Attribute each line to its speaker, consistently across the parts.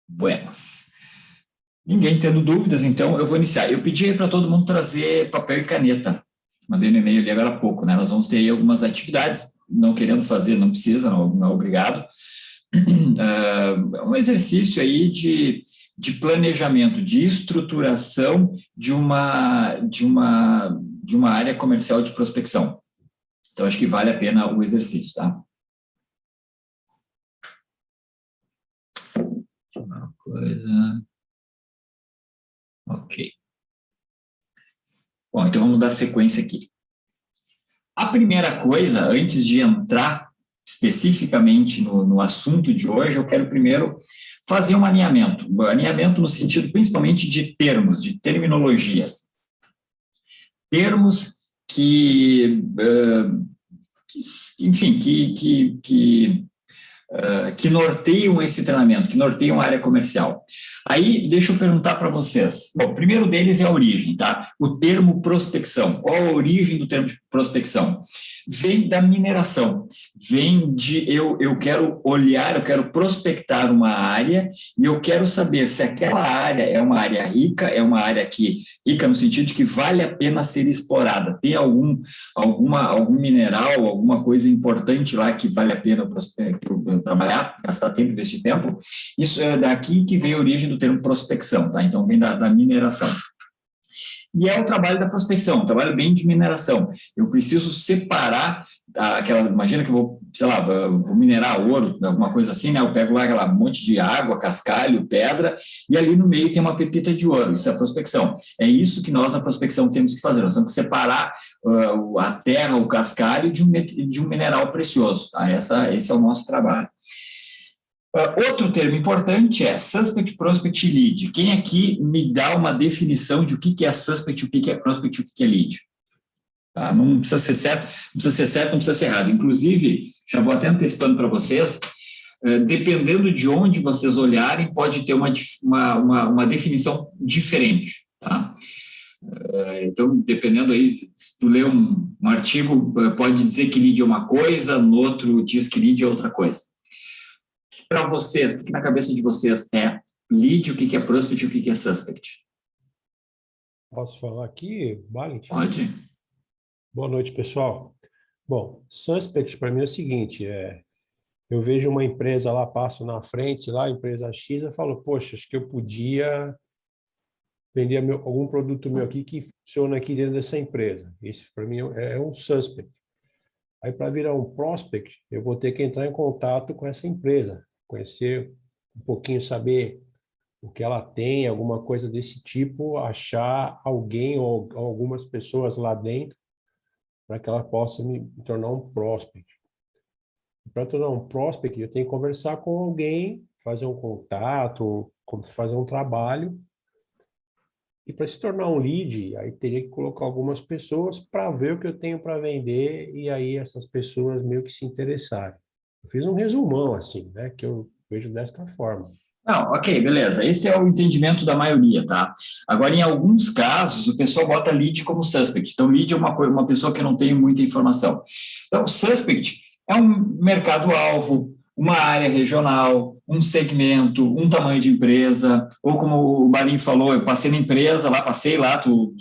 Speaker 1: Buenas. Ninguém tendo dúvidas, então eu vou iniciar. Eu pedi para todo mundo trazer papel e caneta. Mandei no e-mail ali agora há pouco, né? Nós vamos ter aí algumas atividades, não querendo fazer, não precisa, não é obrigado. Um exercício aí de planejamento, de estruturação de uma área comercial de prospecção. Então, acho que vale a pena o exercício, tá? Uma coisa... Ok. Bom, então vamos dar sequência aqui. A primeira coisa, antes de entrar especificamente no assunto de hoje, eu quero primeiro fazer um alinhamento no sentido principalmente de termos, de terminologias. Termos que norteiam esse treinamento, que norteiam a área comercial. Aí, deixa eu perguntar para vocês. Bom, o primeiro deles é a origem, tá? O termo prospecção. Qual a origem do termo de prospecção? Vem da mineração. Vem de eu quero olhar, eu quero prospectar uma área e eu quero saber se aquela área é uma área rica, é uma área rica no sentido de que vale a pena ser explorada. Tem algum mineral, alguma coisa importante lá que vale a pena trabalhar, gastar tempo, investir tempo. Isso é daqui que vem a origem do termo prospecção, tá? Então, vem da mineração. E é o trabalho da prospecção, um trabalho bem de mineração. Eu preciso separar imagina que eu vou, sei lá, vou minerar ouro, alguma coisa assim, né? Eu pego lá um monte de água, cascalho, pedra, e ali no meio tem uma pepita de ouro. Isso é a prospecção. É isso que nós, na prospecção, temos que fazer. Nós temos que separar a terra, o cascalho, de um mineral precioso. Tá? Esse é o nosso trabalho. Outro termo importante é suspect, prospect e lead. Quem aqui me dá uma definição de o que é suspect, o que é prospect, o que é lead? Tá? Não precisa ser certo, não precisa ser errado. Inclusive, já vou até antecipando para vocês, dependendo de onde vocês olharem, pode ter uma definição diferente. Tá? Então, dependendo aí, se tu lê um artigo, pode dizer que lead é uma coisa, no outro diz que lead é outra coisa. Para vocês, o que na cabeça de vocês é lead, o que é prospect e o que é suspect?
Speaker 2: Posso falar aqui, Valentim?
Speaker 1: Pode.
Speaker 2: Boa noite, pessoal. Bom, suspect para mim é o seguinte, eu vejo uma empresa lá, passo na frente, lá, empresa X, eu falo, poxa, acho que eu podia vender algum produto meu aqui que funciona aqui dentro dessa empresa. Esse, para mim, é um suspect. Aí, para virar um prospect, eu vou ter que entrar em contato com essa empresa, conhecer um pouquinho, saber o que ela tem, alguma coisa desse tipo, achar alguém ou algumas pessoas lá dentro para que ela possa me tornar um prospect. Para tornar um prospect, eu tenho que conversar com alguém, fazer um contato, fazer um trabalho. E para se tornar um lead, aí teria que colocar algumas pessoas para ver o que eu tenho para vender e aí essas pessoas meio que se interessarem. Eu fiz um resumão assim, né, que eu vejo desta forma.
Speaker 1: Não, ok, beleza. Esse é o entendimento da maioria, tá? Agora, em alguns casos, o pessoal bota lead como suspect. Então, lead é uma pessoa que não tem muita informação. Então, suspect é um mercado-alvo, uma área regional, um segmento, um tamanho de empresa, ou como o Marinho falou, eu passei na empresa, sei lá, tô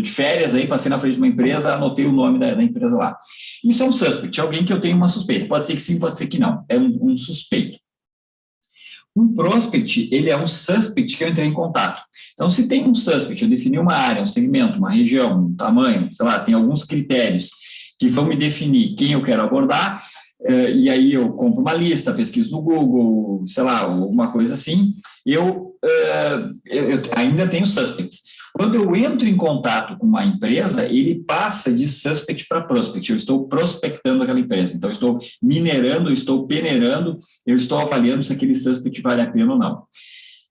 Speaker 1: de férias aí, passei na frente de uma empresa, anotei o nome da empresa lá. Isso é um suspect, é alguém que eu tenho uma suspeita. Pode ser que sim, pode ser que não. É um suspeito. Um prospect, ele é um suspect que eu entrei em contato. Então, se tem um suspect, eu defini uma área, um segmento, uma região, um tamanho, sei lá, tem alguns critérios que vão me definir quem eu quero abordar, e aí eu compro uma lista, pesquiso no Google, sei lá, alguma coisa assim, eu ainda tenho suspects. Quando eu entro em contato com uma empresa, ele passa de suspect para prospect. Eu estou prospectando aquela empresa. Então, eu estou minerando, eu estou peneirando, eu estou avaliando se aquele suspect vale a pena ou não.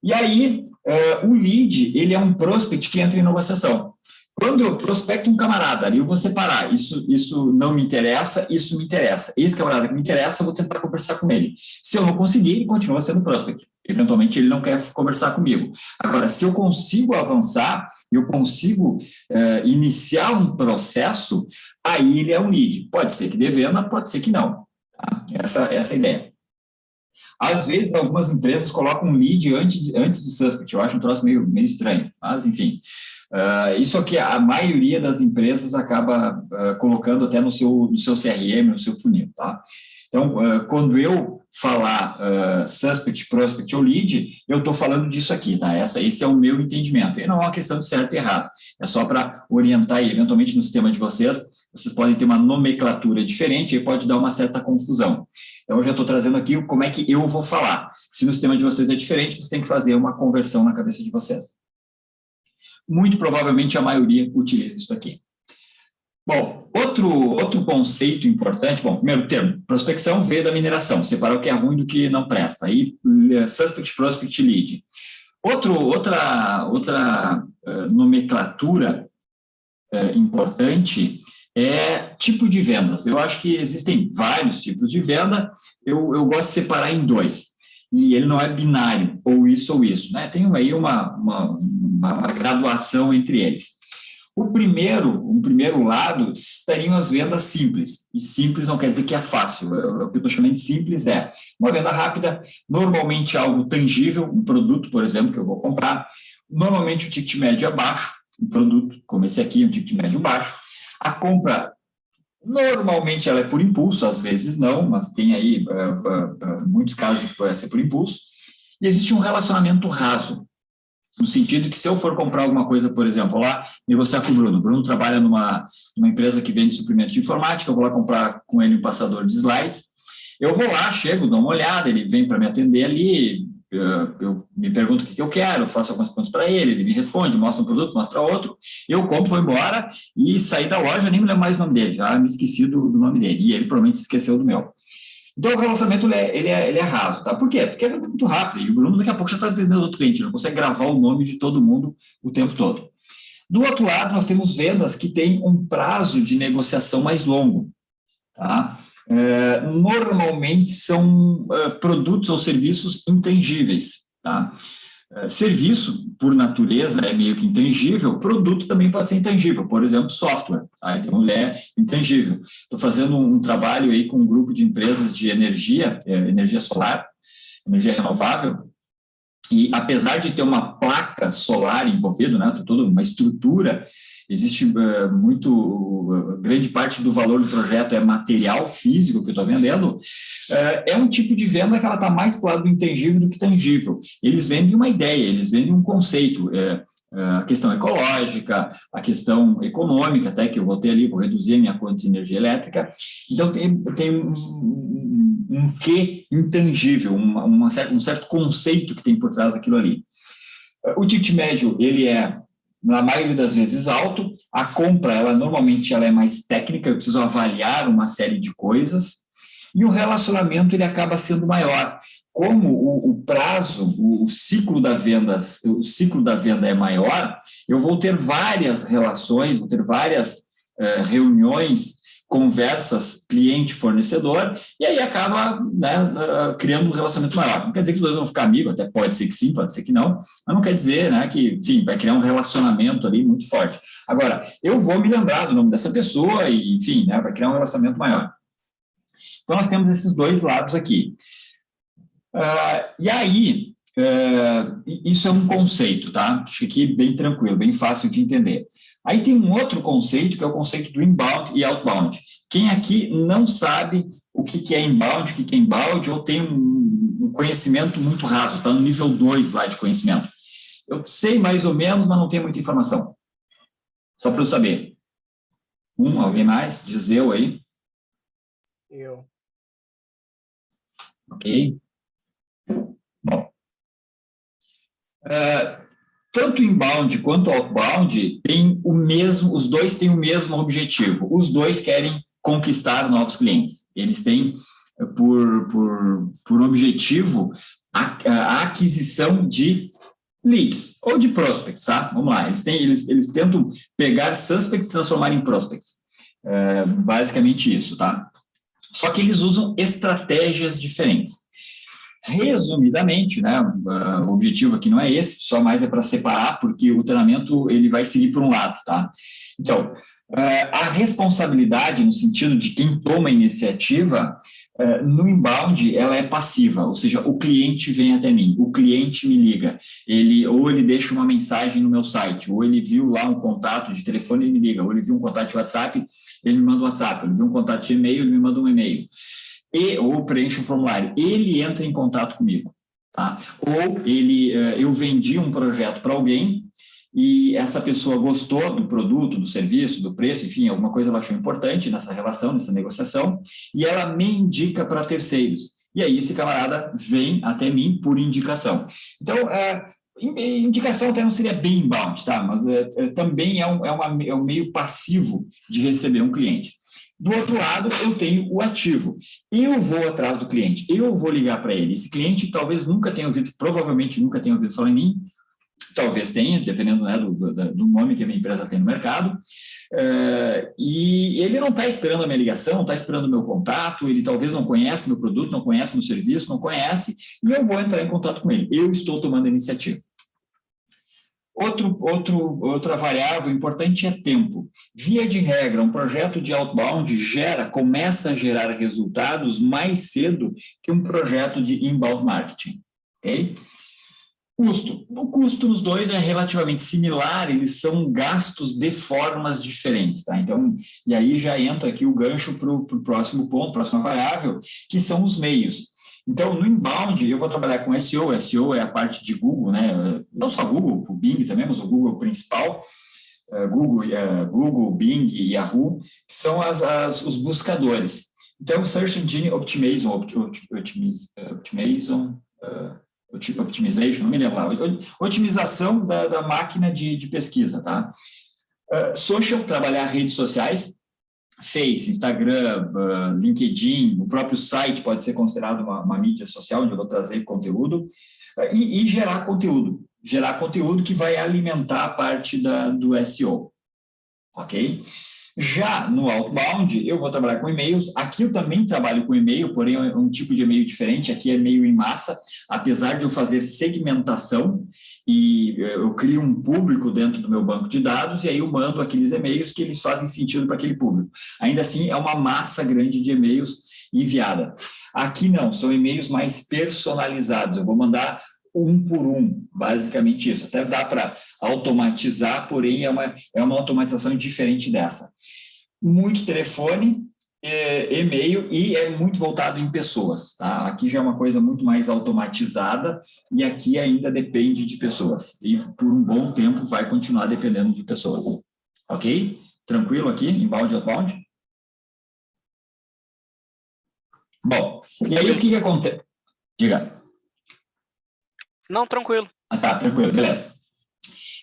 Speaker 1: E aí, o lead, ele é um prospect que entra em negociação. Quando eu prospecto um camarada, ali eu vou separar, isso não me interessa, isso me interessa. Esse camarada que me interessa, eu vou tentar conversar com ele. Se eu não conseguir, ele continua sendo prospect. Eventualmente, ele não quer conversar comigo. Agora, se eu consigo avançar, eu consigo iniciar um processo, aí ele é um lead. Pode ser que dê venda, pode ser que não. Tá? Essa é a ideia. Às vezes, algumas empresas colocam um lead antes de suspect, eu acho um troço meio estranho, mas, enfim. Isso aqui, a maioria das empresas acaba colocando até no seu CRM, no seu funil, tá? Então, quando eu falar suspect, prospect ou lead, eu estou falando disso aqui, tá? Esse é o meu entendimento. E não é uma questão de certo e errado. É só para orientar e, eventualmente, no sistema de vocês podem ter uma nomenclatura diferente e pode dar uma certa confusão. Então, eu já estou trazendo aqui como é que eu vou falar. Se no sistema de vocês é diferente, vocês têm que fazer uma conversão na cabeça de vocês. Muito provavelmente a maioria utiliza isso aqui. Bom, outro conceito importante, primeiro termo, prospecção veio da mineração, separar o que é ruim do que não presta, aí suspect, prospect, lead. Outra nomenclatura importante é tipo de vendas. Eu acho que existem vários tipos de venda, eu gosto de separar em dois, e ele não é binário, ou isso, né? Tem aí uma graduação entre eles. Um primeiro lado estariam as vendas simples, e simples não quer dizer que é fácil, o que eu estou chamando de simples é uma venda rápida, normalmente algo tangível, um produto, por exemplo, que eu vou comprar, normalmente o ticket médio é baixo, um produto como esse aqui, um ticket médio baixo, a compra, normalmente ela é por impulso, às vezes não, mas tem aí muitos casos que pode ser por impulso, e existe um relacionamento raso, no sentido que se eu for comprar alguma coisa, por exemplo, lá, negociar com o Bruno trabalha numa empresa que vende suprimento de informática, eu vou lá comprar com ele um passador de slides, eu vou lá, chego, dou uma olhada, ele vem para me atender ali, eu me pergunto o que eu quero, faço algumas perguntas para ele me responde, mostra um produto, mostra outro, eu compro, vou embora e saí da loja, nem me lembro mais o nome dele, já me esqueci do nome dele, e ele provavelmente se esqueceu do meu. Então, o relacionamento ele é raso, tá? Por quê? Porque é muito rápido, e o Bruno daqui a pouco já está atendendo outro cliente, não consegue gravar o nome de todo mundo o tempo todo. Do outro lado, nós temos vendas que têm um prazo de negociação mais longo, tá? Normalmente são produtos ou serviços intangíveis, tá? Serviço, por natureza, é meio que intangível, produto também pode ser intangível, por exemplo, software, tá? Então, ele é intangível. Estou fazendo um trabalho aí com um grupo de empresas de energia solar, energia renovável, e apesar de ter uma placa solar envolvida, né, toda uma estrutura, existe grande parte do valor do projeto é material físico que eu estou vendendo, é um tipo de venda que ela está mais para o lado do intangível do que tangível. Eles vendem uma ideia, eles vendem um conceito, a questão ecológica, a questão econômica, até que eu vou ter ali, vou reduzir a minha conta de energia elétrica. Então, tem um quê intangível, um certo conceito que tem por trás daquilo ali. O ticket médio, ele é, na maioria das vezes, alto. A compra, normalmente, ela é mais técnica, eu preciso avaliar uma série de coisas. E o relacionamento, ele acaba sendo maior. Como o prazo, o ciclo da venda é maior, eu vou ter várias relações, vou ter várias reuniões, conversas cliente-fornecedor, e aí acaba, né, criando um relacionamento maior. Não quer dizer que os dois vão ficar amigos, até pode ser que sim, pode ser que não, mas não quer dizer, né, que, enfim, vai criar um relacionamento ali muito forte. Agora, eu vou me lembrar do nome dessa pessoa e, enfim, né, vai criar um relacionamento maior. Então, nós temos esses dois lados aqui. E aí, isso é um conceito, tá? Acho que aqui bem tranquilo, bem fácil de entender. Aí tem um outro conceito, que é o conceito do inbound e outbound. Quem aqui não sabe o que é inbound, o que é inbound, ou tem um conhecimento muito raso, está no nível 2 lá de conhecimento. Eu sei mais ou menos, mas não tenho muita informação. Só para eu saber. Alguém mais? Diz eu aí.
Speaker 3: Eu.
Speaker 1: Ok. Bom. Tanto inbound quanto outbound os dois têm o mesmo objetivo. Os dois querem conquistar novos clientes. Eles têm por objetivo a aquisição de leads ou de prospects, tá? Vamos lá. Eles tentam pegar suspects e transformar em prospects. Basicamente isso, tá? Só que eles usam estratégias diferentes. Resumidamente, né, o objetivo aqui não é esse, só mais é para separar, porque o treinamento ele vai seguir por um lado, tá? Então, a responsabilidade no sentido de quem toma a iniciativa No inbound, ela é passiva, ou seja, o cliente vem até mim, o cliente me liga, ou ele deixa uma mensagem no meu site, ou ele viu lá um contato de telefone, ele me liga, ou ele viu um contato de WhatsApp, ele me manda um WhatsApp, ele viu um contato de e-mail, ele me manda um e-mail, ou preenche um formulário, ele entra em contato comigo, tá? Ou eu vendi um projeto para alguém, e essa pessoa gostou do produto, do serviço, do preço, enfim, alguma coisa ela achou importante nessa relação, nessa negociação, e ela me indica para terceiros. E aí esse camarada vem até mim por indicação. Então, indicação até não seria bem inbound, tá? Mas também é um meio passivo de receber um cliente. Do outro lado, eu tenho o ativo. Eu vou atrás do cliente, eu vou ligar para ele. Esse cliente talvez nunca tenha ouvido, provavelmente nunca tenha ouvido falar em mim, talvez tenha, dependendo, né, do nome que a minha empresa tem no mercado, e ele não está esperando a minha ligação, não está esperando o meu contato, ele talvez não conhece o meu produto, não conhece o meu serviço, não conhece, e eu vou entrar em contato com ele. Eu estou tomando a iniciativa. Outra variável importante é tempo. Via de regra, um projeto de outbound começa a gerar resultados mais cedo que um projeto de inbound marketing. Ok? Custo. O custo nos dois é relativamente similar, eles são gastos de formas diferentes, tá? Então, e aí já entra aqui o gancho para o próximo ponto, próxima variável, que são os meios. Então, no inbound, eu vou trabalhar com SEO. SEO é a parte de Google, né? Não só Google, o Bing também, mas o Google principal. Google, Bing e Yahoo são os buscadores. Então, Search Engine Optimization, não me lembro lá, otimização da máquina de pesquisa, tá? Social, trabalhar redes sociais, Face, Instagram, LinkedIn, o próprio site pode ser considerado uma mídia social, onde eu vou trazer conteúdo, e gerar conteúdo que vai alimentar a parte do SEO, ok? Já no outbound, eu vou trabalhar com e-mails. Aqui eu também trabalho com e-mail, porém é um tipo de e-mail diferente. Aqui é e-mail em massa, apesar de eu fazer segmentação e eu crio um público dentro do meu banco de dados e aí eu mando aqueles e-mails que eles fazem sentido para aquele público. Ainda assim, é uma massa grande de e-mails enviada. Aqui não, são e-mails mais personalizados. Eu vou mandar um por um, basicamente isso. Até dá para automatizar, porém é uma automatização diferente dessa. Muito telefone, e-mail, e é muito voltado em pessoas. Tá? Aqui já é uma coisa muito mais automatizada e aqui ainda depende de pessoas. E por um bom tempo vai continuar dependendo de pessoas. Ok? Tranquilo aqui, inbound e outbound? Bom, e aí o que acontece? Diga.
Speaker 3: Não, tranquilo.
Speaker 1: Tá, tranquilo, beleza.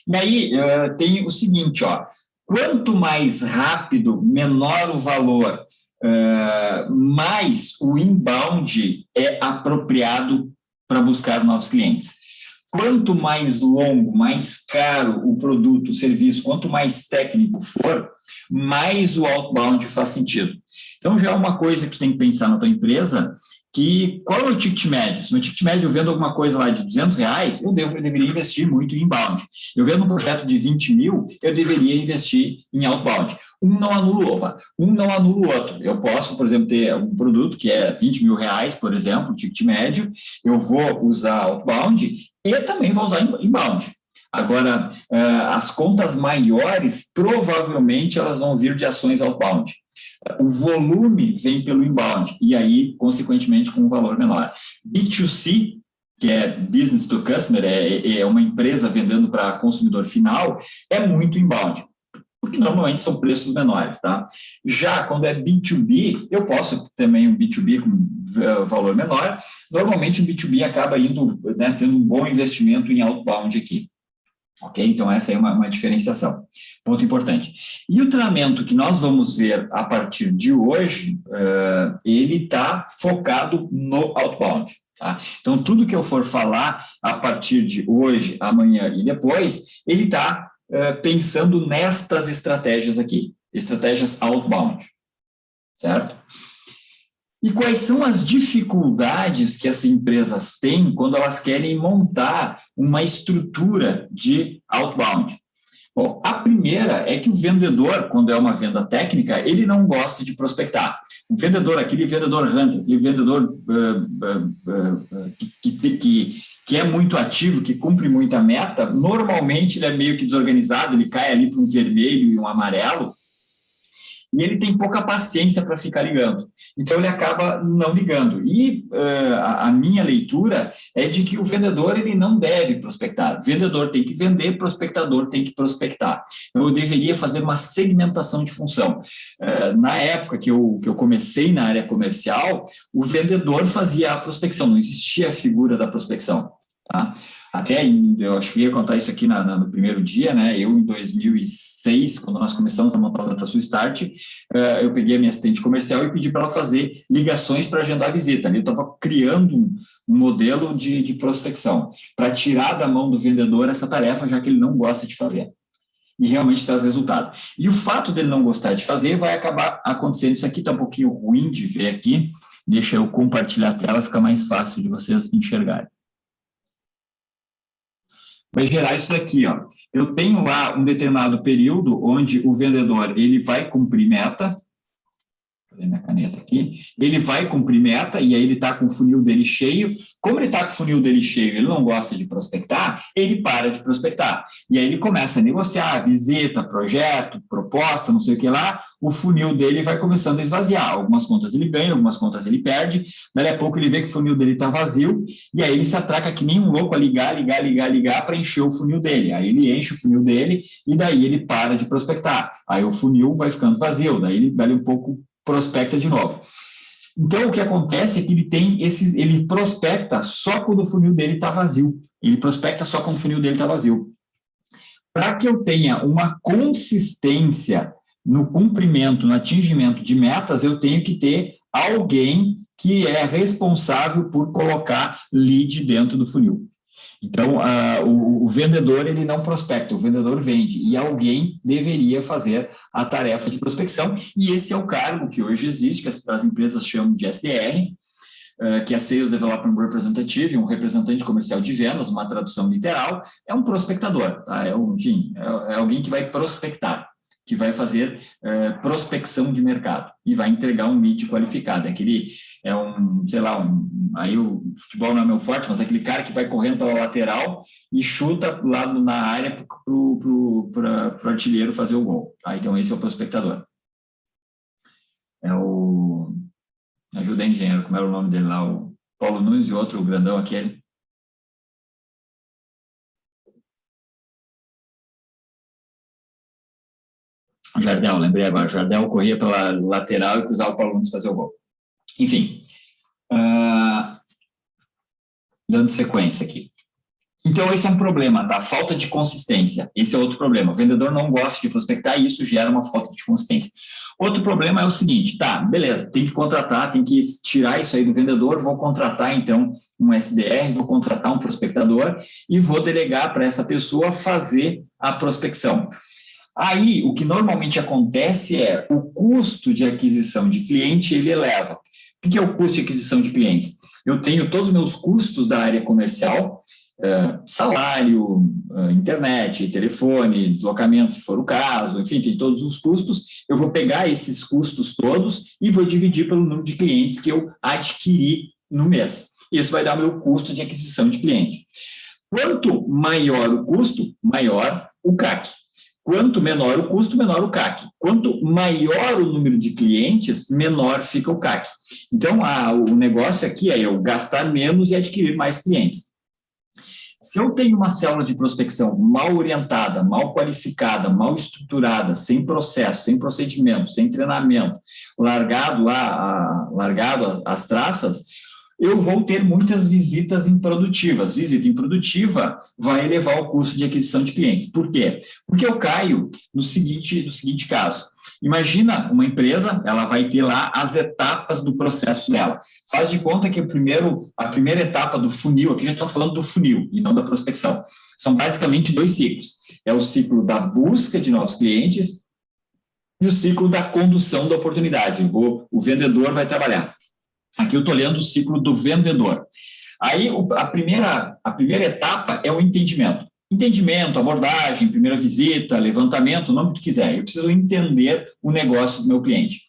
Speaker 1: E aí, tem o seguinte, ó, quanto mais rápido, menor o valor, mais o inbound é apropriado para buscar novos clientes. Quanto mais longo, mais caro o produto, o serviço, quanto mais técnico for, mais o outbound faz sentido. Então, já é uma coisa que tu tem que pensar na tua empresa, qual é o ticket médio? Se meu ticket médio eu vendo alguma coisa lá de R$200, eu deveria investir muito em inbound. Eu vendo um projeto de 20 mil, eu deveria investir em outbound. Um não anula o outro. Eu posso, por exemplo, ter um produto que é R$20 mil, por exemplo, ticket médio, eu vou usar outbound e também vou usar inbound. Agora, as contas maiores, provavelmente, elas vão vir de ações outbound. O volume vem pelo inbound, e aí, consequentemente, com um valor menor. B2C, que é Business to Customer, é uma empresa vendendo para consumidor final, é muito inbound, porque normalmente são preços menores, tá? Já quando é B2B, eu posso também um B2B com valor menor, normalmente um B2B acaba indo, né, tendo um bom investimento em outbound aqui. Ok? Então, essa é uma diferenciação. Ponto importante. E o treinamento que nós vamos ver a partir de hoje, ele está focado no outbound. Tá? Então, tudo que eu for falar a partir de hoje, amanhã e depois, ele está pensando nestas estratégias aqui, estratégias outbound. Certo? E quais são as dificuldades que as empresas têm quando elas querem montar uma estrutura de outbound? Bom, a primeira é que o vendedor, quando é uma venda técnica, ele não gosta de prospectar. O vendedor, aquele vendedor hunter, aquele vendedor que é muito ativo, que cumpre muita meta, normalmente ele é meio que desorganizado, ele cai ali para um vermelho e um amarelo, e ele tem pouca paciência para ficar ligando. Então, ele acaba não ligando. E a minha leitura é de que o vendedor ele não deve prospectar. O vendedor tem que vender, prospectador tem que prospectar. Eu deveria fazer uma segmentação de função. Na época que eu comecei na área comercial, o vendedor fazia a prospecção, não existia a figura da prospecção. Tá? Até, eu acho que ia contar isso aqui no primeiro dia, né? Eu, em 2006, quando nós começamos a montar o DataSul Start, eu peguei a minha assistente comercial e pedi para ela fazer ligações para agendar a visita. Eu estava criando um modelo de prospecção para tirar da mão do vendedor essa tarefa, já que ele não gosta de fazer. E realmente traz resultado. E o fato dele não gostar de fazer vai acabar acontecendo. Isso aqui está um pouquinho ruim de ver aqui. Deixa eu compartilhar a tela, fica mais fácil de vocês enxergarem. Vai gerar isso daqui, ó. Eu tenho lá um determinado período onde o vendedor ele vai cumprir meta. Vou fazer minha caneta aqui. Ele vai cumprir meta e aí ele está com o funil dele cheio. Como ele está com o funil dele cheio, ele não gosta de prospectar, ele para de prospectar. E aí ele começa a negociar, visita, projeto, proposta, não sei o que lá. O funil dele vai começando a esvaziar. Algumas contas ele ganha, algumas contas ele perde. Daí a pouco ele vê que o funil dele está vazio e aí ele se atraca que nem um louco a ligar para encher o funil dele. Aí ele enche o funil dele e daí ele para de prospectar. Aí o funil vai ficando vazio, daí ele dali um pouco prospecta de novo. Então, o que acontece é que ele prospecta só quando o funil dele está vazio. Ele prospecta só quando o funil dele está vazio. Para que eu tenha uma consistência no cumprimento, no atingimento de metas, eu tenho que ter alguém que é responsável por colocar lead dentro do funil. Então, o vendedor, ele não prospecta, o vendedor vende, e alguém deveria fazer a tarefa de prospecção, e esse é o cargo que hoje existe, que as empresas chamam de SDR, que é Sales Development Representative, um representante comercial de vendas, uma tradução literal, é um prospectador, tá? É alguém que vai prospectar, que vai fazer prospecção de mercado e vai entregar um lead qualificado. Aí o futebol não é meu forte, mas é aquele cara que vai correndo pela lateral e chuta lá na área para o artilheiro fazer o gol. Tá? Então, esse é o prospectador. Ajuda aí, engenheiro, como era o nome dele lá? O Paulo Nunes e outro, o grandão aquele. Jardel, lembrei agora. Jardel corria pela lateral e cruzava o Paulo Nunes fazer o gol. Enfim. Dando sequência aqui. Então, esse é um problema, tá? Falta de consistência. Esse é outro problema. O vendedor não gosta de prospectar e isso gera uma falta de consistência. Outro problema é o seguinte, tá, beleza, tem que contratar, tem que tirar isso aí do vendedor, vou contratar, então, um SDR, vou contratar um prospectador e vou delegar para essa pessoa fazer a prospecção. Aí, o que normalmente acontece é o custo de aquisição de cliente, ele eleva. O que é o custo de aquisição de clientes? Eu tenho todos os meus custos da área comercial, salário, internet, telefone, deslocamento, se for o caso, enfim, tem todos os custos. Eu vou pegar esses custos todos e vou dividir pelo número de clientes que eu adquiri no mês. Isso vai dar o meu custo de aquisição de cliente. Quanto maior o custo, maior o CAC. Quanto menor o custo, menor o CAC. Quanto maior o número de clientes, menor fica o CAC. Então, o negócio aqui é eu gastar menos e adquirir mais clientes. Se eu tenho uma célula de prospecção mal orientada, mal qualificada, mal estruturada, sem processo, sem procedimento, sem treinamento, largado às traças, eu vou ter muitas visitas improdutivas. Visita improdutiva vai elevar o custo de aquisição de clientes. Por quê? Porque eu caio no seguinte caso. Imagina uma empresa, ela vai ter lá as etapas do processo dela. Faz de conta que a primeira etapa do funil, aqui a gente está falando do funil e não da prospecção, são basicamente 2 ciclos. É o ciclo da busca de novos clientes e o ciclo da condução da oportunidade. O vendedor vai trabalhar. Aqui eu estou olhando o ciclo do vendedor. Aí, a primeira etapa é o entendimento. entendimento, abordagem, primeira visita, levantamento, o nome que tu quiser. Eu preciso entender o negócio do meu cliente.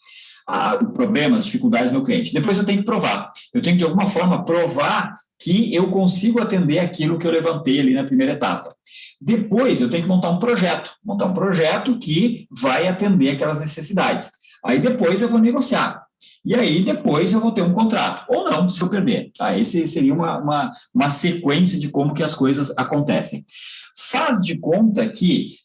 Speaker 1: O problema, as dificuldades do meu cliente. Depois eu tenho que provar. Eu tenho que, de alguma forma, provar que eu consigo atender aquilo que eu levantei ali na primeira etapa. Depois eu tenho que montar um projeto que vai atender aquelas necessidades. Aí depois eu vou negociar. E aí depois eu vou ter um contrato, ou não, se eu perder. Tá? Esse seria uma sequência de como que as coisas acontecem. Faz de conta que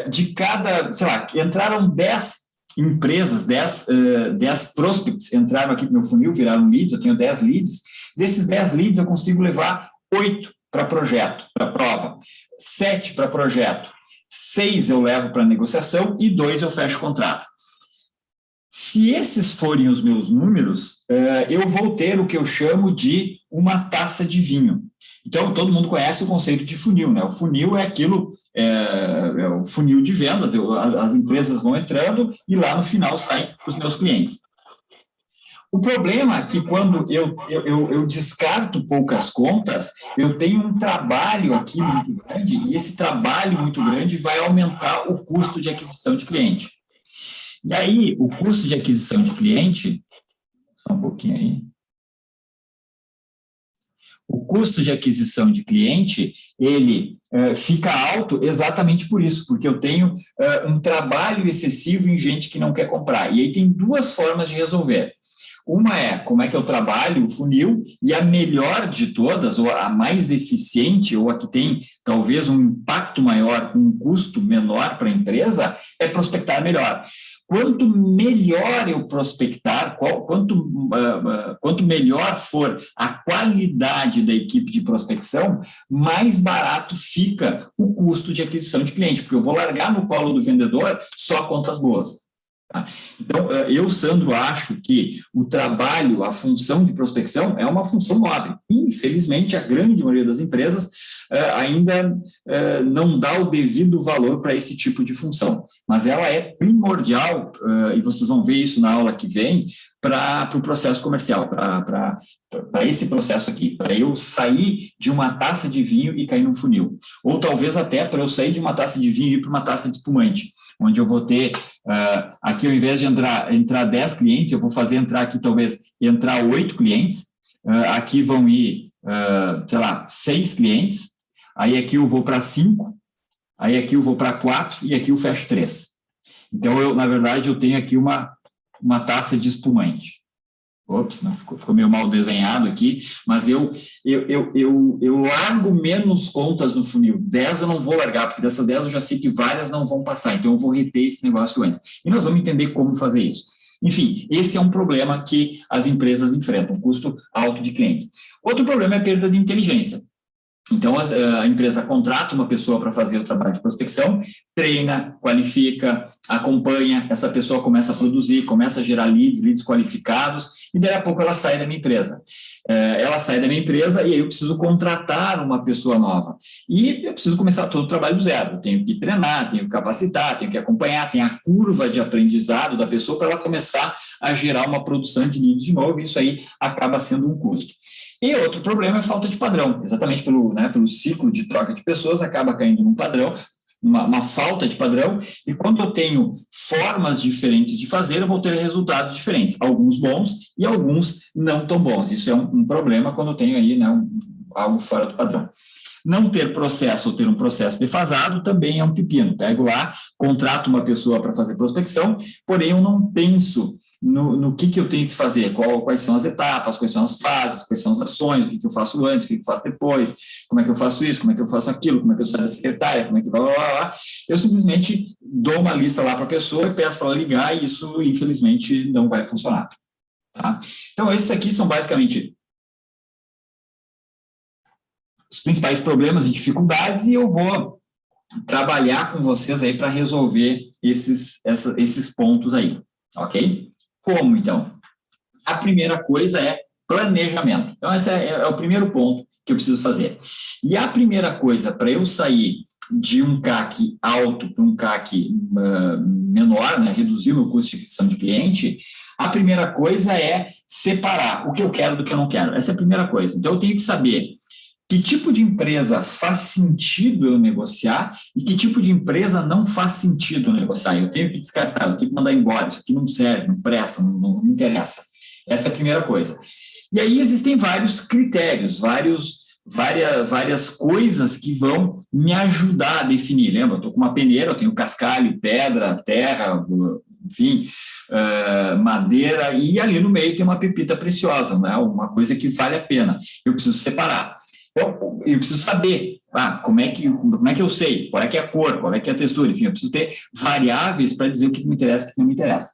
Speaker 1: de cada, sei lá, entraram 10 empresas, 10 prospects entraram aqui no meu funil, viraram leads, eu tenho 10 leads. Desses 10 leads eu consigo levar 8 para projeto, para prova, 7 para projeto, 6 eu levo para negociação e 2 eu fecho o contrato. Se esses forem os meus números, eu vou ter o que eu chamo de uma taça de vinho. Então, todo mundo conhece o conceito de funil, né? O funil é aquilo, é o funil de vendas, as empresas vão entrando e lá no final saem os meus clientes. O problema é que quando eu descarto poucas contas, eu tenho um trabalho aqui muito grande e esse trabalho muito grande vai aumentar o custo de aquisição de cliente. E aí, o custo de aquisição de cliente, só um pouquinho aí. O custo de aquisição de cliente, ele fica alto exatamente por isso, porque eu tenho um trabalho excessivo em gente que não quer comprar. E aí tem duas formas de resolver. Uma é como é que eu trabalho o funil, e a melhor de todas, ou a mais eficiente, ou a que tem talvez um impacto maior, um custo menor para a empresa, é prospectar melhor. Quanto melhor eu prospectar, quanto melhor for a qualidade da equipe de prospecção, mais barato fica o custo de aquisição de cliente, porque eu vou largar no colo do vendedor só contas boas. Tá? Então, eu, Sandro, acho que o trabalho, a função de prospecção é uma função nobre. Infelizmente, a grande maioria das empresas ainda não dá o devido valor para esse tipo de função, mas ela é primordial, e vocês vão ver isso na aula que vem, para o processo comercial, para esse processo aqui, para eu sair de uma taça de vinho e cair num funil, ou talvez até para eu sair de uma taça de vinho e ir para uma taça de espumante, onde eu vou ter, aqui ao invés de entrar 10 clientes, eu vou fazer entrar aqui, talvez, entrar 8 clientes, aqui vão ir, sei lá, 6 clientes, aí aqui eu vou para 5, aí aqui eu vou para 4 e aqui eu fecho 3. Então, na verdade, eu tenho aqui uma taça de espumante. Ops, não, ficou meio mal desenhado aqui, mas eu largo menos contas no funil. 10 eu não vou largar, porque dessas 10 eu já sei que várias não vão passar, então eu vou reter esse negócio antes. E nós vamos entender como fazer isso. Enfim, esse é um problema que as empresas enfrentam, custo alto de clientes. Outro problema é a perda de inteligência. Então, a empresa contrata uma pessoa para fazer o trabalho de prospecção, treina, qualifica, acompanha, essa pessoa começa a produzir, começa a gerar leads qualificados, e daí a pouco ela sai da minha empresa. Ela sai da minha empresa e aí eu preciso contratar uma pessoa nova. E eu preciso começar todo o trabalho do zero. Eu tenho que treinar, tenho que capacitar, tenho que acompanhar, tem a curva de aprendizado da pessoa para ela começar a gerar uma produção de leads de novo, e isso aí acaba sendo um custo. E outro problema é a falta de padrão, exatamente pelo ciclo de troca de pessoas, acaba caindo num padrão, uma falta de padrão, e quando eu tenho formas diferentes de fazer, eu vou ter resultados diferentes, alguns bons e alguns não tão bons. Isso é um problema quando eu tenho aí algo fora do padrão. Não ter processo ou ter um processo defasado também é um pepino. Pego lá, contrato uma pessoa para fazer prospecção, porém eu não penso no que eu tenho que fazer, quais são as etapas, quais são as fases, quais são as ações, o que eu faço antes, o que eu faço depois, como é que eu faço isso, como é que eu faço aquilo, como é que eu saio da secretária, como é que blá. Eu simplesmente dou uma lista lá para a pessoa e peço para ela ligar, e isso, infelizmente, não vai funcionar. Tá? Então, esses aqui são basicamente os principais problemas e dificuldades, e eu vou trabalhar com vocês aí para resolver esses pontos aí, ok? Como, então? A primeira coisa é planejamento. Então, esse é o primeiro ponto que eu preciso fazer. E a primeira coisa, para eu sair de um CAC alto para um CAC menor, né, reduzir o meu custo de aquisição de cliente, a primeira coisa é separar o que eu quero do que eu não quero. Essa é a primeira coisa. Então, eu tenho que saber que tipo de empresa faz sentido eu negociar e que tipo de empresa não faz sentido negociar. Eu tenho que descartar, eu tenho que mandar embora, isso aqui não serve, não presta, não me interessa. Essa é a primeira coisa. E aí existem vários critérios, várias coisas que vão me ajudar a definir. Lembra? Eu estou com uma peneira, eu tenho cascalho, pedra, terra, enfim, madeira, e ali no meio tem uma pepita preciosa, né? Uma coisa que vale a pena. Eu preciso separar. Eu preciso saber como é que eu sei, qual é que é a cor, qual é que é a textura, enfim, eu preciso ter variáveis para dizer o que me interessa e o que não me interessa.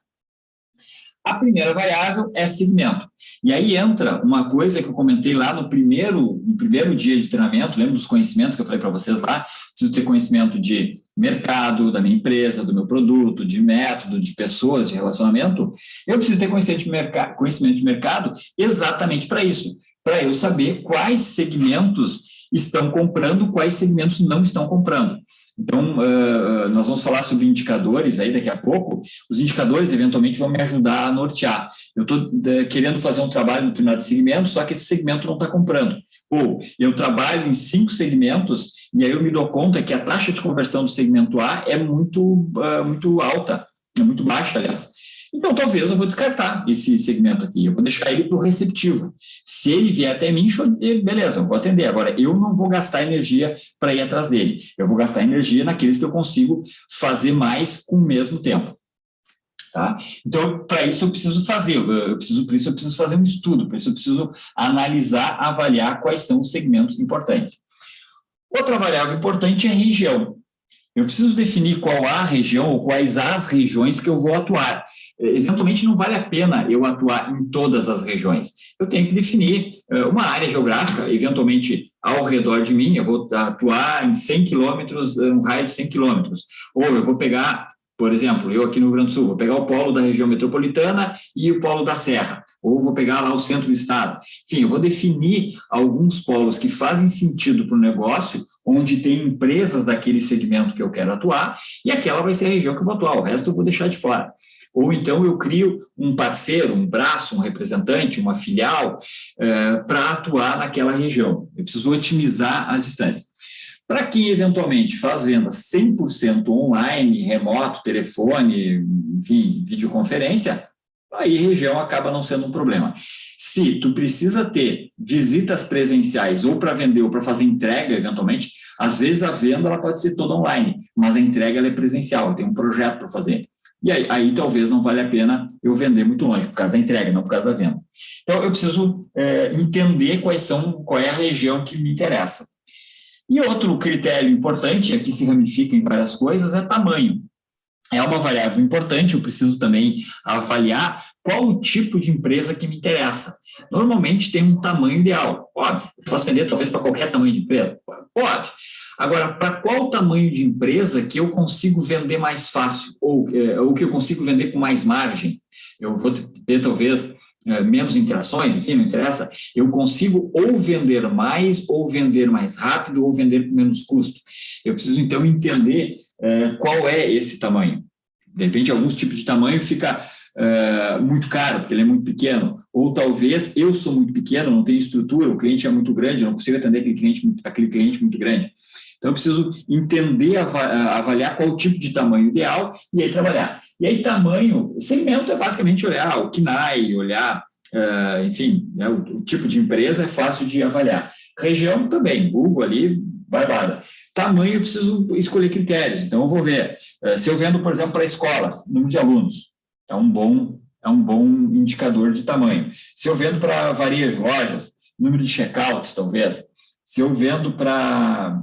Speaker 1: A primeira variável é segmento. E aí entra uma coisa que eu comentei lá no primeiro dia de treinamento, lembra dos conhecimentos que eu falei para vocês lá? Preciso ter conhecimento de mercado, da minha empresa, do meu produto, de método, de pessoas, de relacionamento. Eu preciso ter conhecimento de mercado exatamente para isso, para eu saber quais segmentos estão comprando, quais segmentos não estão comprando. Então, nós vamos falar sobre indicadores aí daqui a pouco. Os indicadores, eventualmente, vão me ajudar a nortear. Eu estou querendo fazer um trabalho em determinado segmento, só que esse segmento não está comprando. Ou eu trabalho em 5 segmentos e aí eu me dou conta que a taxa de conversão do segmento A é muito alta, é muito baixa, aliás. Então, talvez eu vou descartar esse segmento aqui, eu vou deixar ele para o receptivo. Se ele vier até mim, beleza, eu vou atender. Agora, eu não vou gastar energia para ir atrás dele. Eu vou gastar energia naqueles que eu consigo fazer mais com o mesmo tempo. Tá? Então, para isso eu preciso fazer, por isso eu preciso fazer um estudo, por isso eu preciso analisar, avaliar quais são os segmentos importantes. Outra variável importante é a região. Eu preciso definir qual a região ou quais as regiões que eu vou atuar. Eventualmente, não vale a pena eu atuar em todas as regiões. Eu tenho que definir uma área geográfica, eventualmente, ao redor de mim, eu vou atuar em 100 quilômetros, um raio de 100 quilômetros. Ou eu vou pegar, por exemplo, eu aqui no Rio Grande do Sul, vou pegar o polo da região metropolitana e o polo da Serra, ou vou pegar lá o centro do estado. Enfim, eu vou definir alguns polos que fazem sentido para o negócio, onde tem empresas daquele segmento que eu quero atuar, e aquela vai ser a região que eu vou atuar, o resto eu vou deixar de fora. Ou então eu crio um parceiro, um braço, um representante, uma filial, para atuar naquela região. Eu preciso otimizar as distâncias. Para quem eventualmente faz vendas 100% online, remoto, telefone, enfim, videoconferência, aí região acaba não sendo um problema. Se tu precisa ter visitas presenciais ou para vender ou para fazer entrega, eventualmente, às vezes a venda ela pode ser toda online, mas a entrega ela é presencial, tem um projeto para fazer. E aí talvez não valha a pena eu vender muito longe, por causa da entrega, não por causa da venda. Então, eu preciso entender qual é a região que me interessa. E outro critério importante, aqui se ramifica em várias coisas, é tamanho. É uma variável importante, eu preciso também avaliar qual o tipo de empresa que me interessa. Normalmente tem um tamanho ideal. Óbvio, posso vender talvez para qualquer tamanho de empresa? Pode. Agora, para qual tamanho de empresa que eu consigo vender mais fácil ou que eu consigo vender com mais margem? Eu vou ter talvez menos interações, enfim, não interessa. Eu consigo ou vender mais rápido ou vender com menos custo. Eu preciso, então, entender qual é esse tamanho. De repente, alguns tipos de tamanho fica muito caro, porque ele é muito pequeno, ou talvez eu sou muito pequeno, não tenho estrutura, o cliente é muito grande, eu não consigo atender aquele cliente muito grande. Então, eu preciso entender, avaliar qual o tipo de tamanho ideal e aí trabalhar. E aí, tamanho, segmento é basicamente olhar o KNAI, olhar, enfim, né, o tipo de empresa é fácil de avaliar. Região também, Google ali, barbada. Tamanho, eu preciso escolher critérios. Então, eu vou ver, se eu vendo, por exemplo, para escolas, número de alunos, é um bom indicador de tamanho. Se eu vendo para varejo, lojas, número de checkouts, talvez. Se eu vendo para,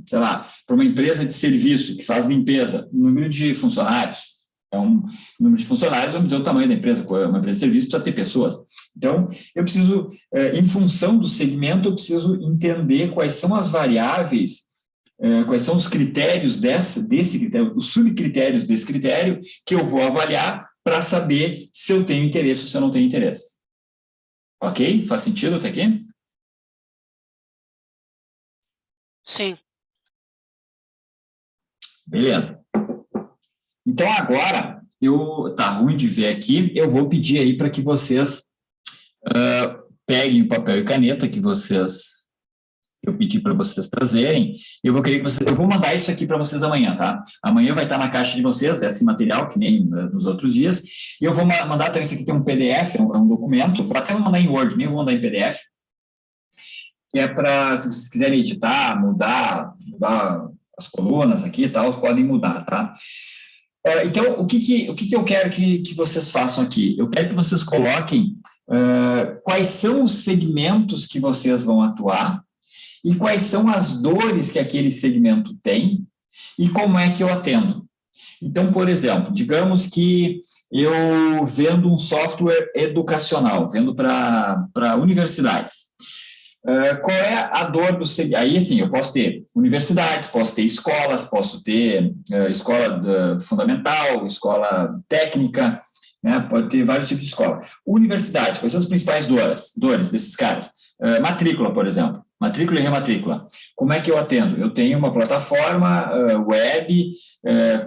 Speaker 1: sei lá, para uma empresa de serviço que faz limpeza, número de funcionários. Então, número de funcionários, vamos dizer o tamanho da empresa. Uma empresa de serviço precisa ter pessoas. Então, eu preciso, em função do segmento, eu preciso entender quais são as variáveis, quais são os critérios desse critério, os subcritérios desse critério que eu vou avaliar para saber se eu tenho interesse ou se eu não tenho interesse. Ok? Faz sentido até aqui?
Speaker 3: Sim.
Speaker 1: Beleza. Então, agora, tá ruim de ver aqui, eu vou pedir aí para que vocês peguem o papel e caneta que vocês que eu pedi para vocês trazerem. Eu vou querer que vocês, eu vou mandar isso aqui para vocês amanhã, tá? Amanhã vai estar na caixa de vocês, esse material, que nem nos outros dias, e eu vou mandar também, isso aqui tem um PDF, é um documento, pode até mandar em Word, nem vou mandar em PDF, que é para, se vocês quiserem editar, mudar as colunas aqui e tal, podem mudar, tá? Então, o que eu quero que vocês façam aqui? Eu quero que vocês coloquem quais são os segmentos que vocês vão atuar e quais são as dores que aquele segmento tem e como é que eu atendo. Então, por exemplo, digamos que eu vendo um software educacional, vendo para universidades. Qual é a dor do segmento? Aí, assim, eu posso ter universidades, posso ter escolas, posso ter escola fundamental, escola técnica, né? Pode ter vários tipos de escola. Universidade, quais são as principais dores desses caras? Matrícula, por exemplo. Matrícula e rematrícula. Como é que eu atendo? Eu tenho uma plataforma web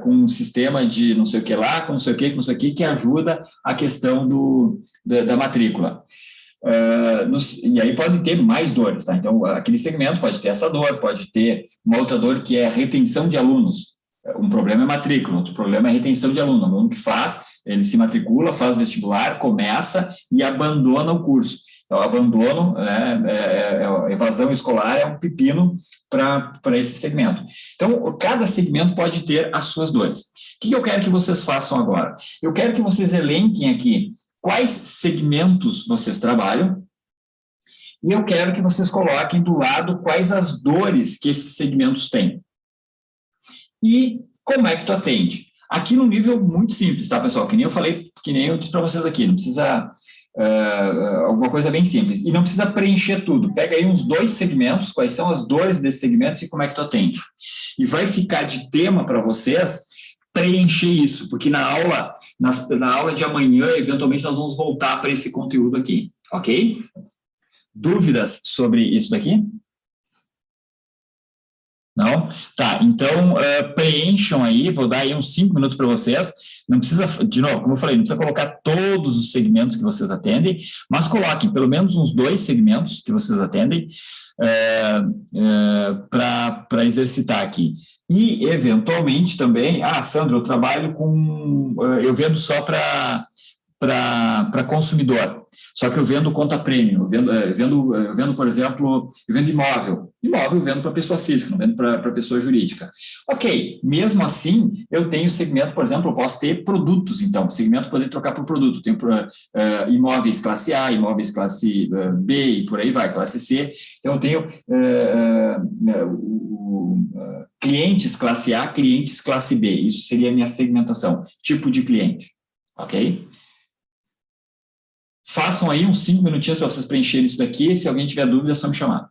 Speaker 1: com um sistema de não sei o que lá, com não sei o que, com não sei o que ajuda a questão da matrícula. E aí pode ter mais dores, tá? Então, aquele segmento pode ter essa dor, pode ter uma outra dor que é a retenção de alunos. Um problema é matrícula, outro problema é retenção de aluno. O aluno que ele se matricula, faz vestibular, começa e abandona o curso. Então, abandono, evasão escolar é um pepino para esse segmento. Então, cada segmento pode ter as suas dores. O que eu quero que vocês façam agora? Eu quero que vocês elenquem aqui quais segmentos vocês trabalham, e eu quero que vocês coloquem do lado quais as dores que esses segmentos têm. E como é que tu atende? Aqui no nível muito simples, tá, pessoal? Que nem eu disse para vocês aqui, não precisa... alguma coisa bem simples. E não precisa preencher tudo. Pega aí uns 2 segmentos, quais são as dores desses segmentos e como é que tu atende. E vai ficar de tema para vocês preencher isso, porque na aula de amanhã, eventualmente, nós vamos voltar para esse conteúdo aqui, ok? Dúvidas sobre isso daqui? Não? Tá, então preencham aí, vou dar aí uns 5 minutos para vocês, não precisa, de novo, como eu falei, não precisa colocar todos os segmentos que vocês atendem, mas coloquem pelo menos uns 2 segmentos que vocês atendem para exercitar aqui. E, eventualmente, também, Sandro, eu trabalho eu vendo só para consumidor. Só que eu vendo conta premium, eu vendo, por exemplo, eu vendo imóvel. Imóvel eu vendo para pessoa física, não vendo para pessoa jurídica. Ok, mesmo assim, eu tenho segmento, por exemplo, eu posso ter produtos, então, segmento poder trocar por produto. Tenho imóveis classe A, imóveis classe B e por aí vai, classe C. Então, eu tenho clientes classe A, clientes classe B. Isso seria a minha segmentação, tipo de cliente. Ok? Façam aí uns 5 minutinhos para vocês preencherem isso daqui. Se alguém tiver dúvida, é só me chamar.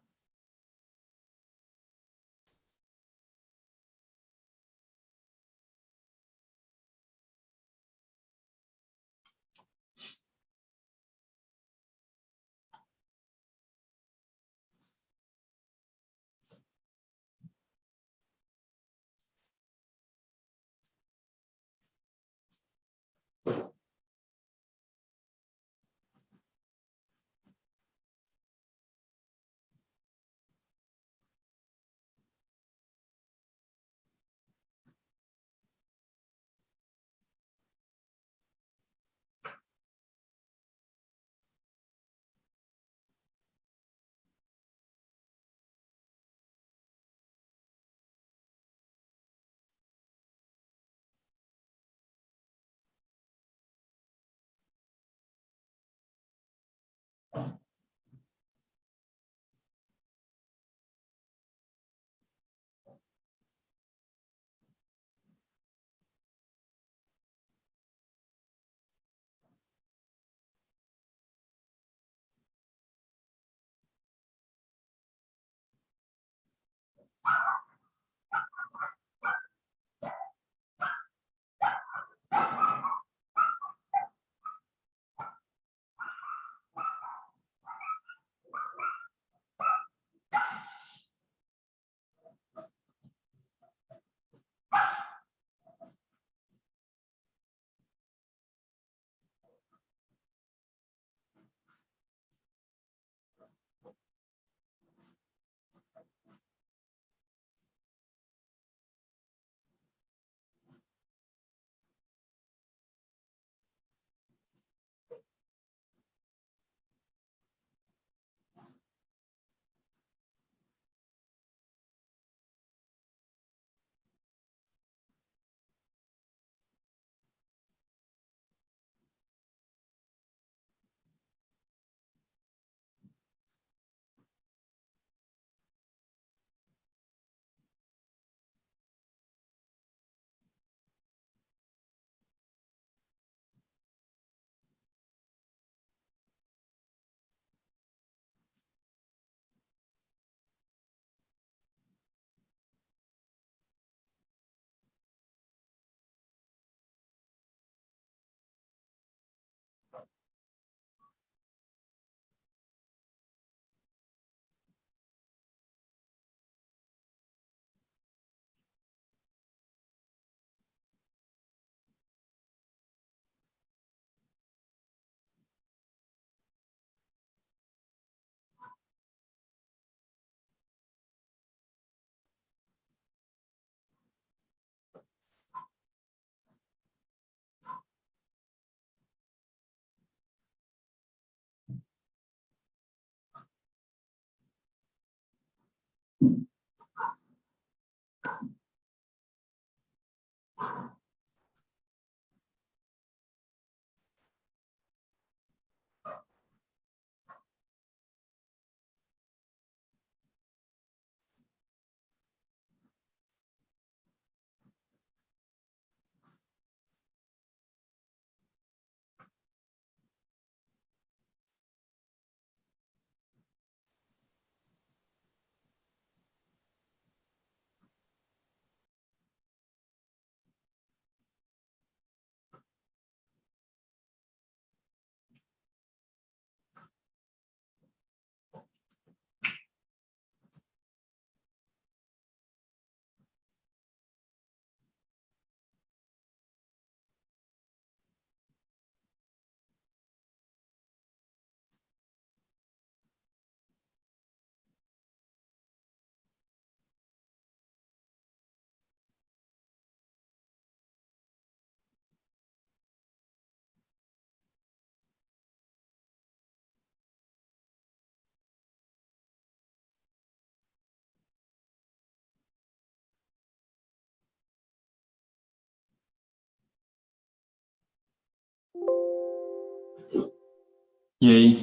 Speaker 1: E aí?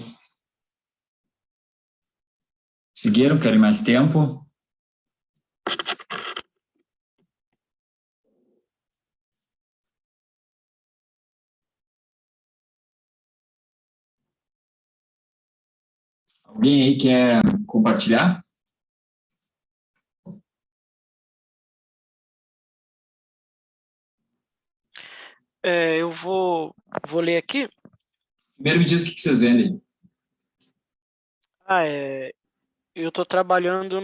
Speaker 1: Seguiram? Querem mais tempo? Alguém aí quer compartilhar?
Speaker 3: Eu vou ler aqui.
Speaker 1: Primeiro me diz o que vocês vendem.
Speaker 3: Eu estou trabalhando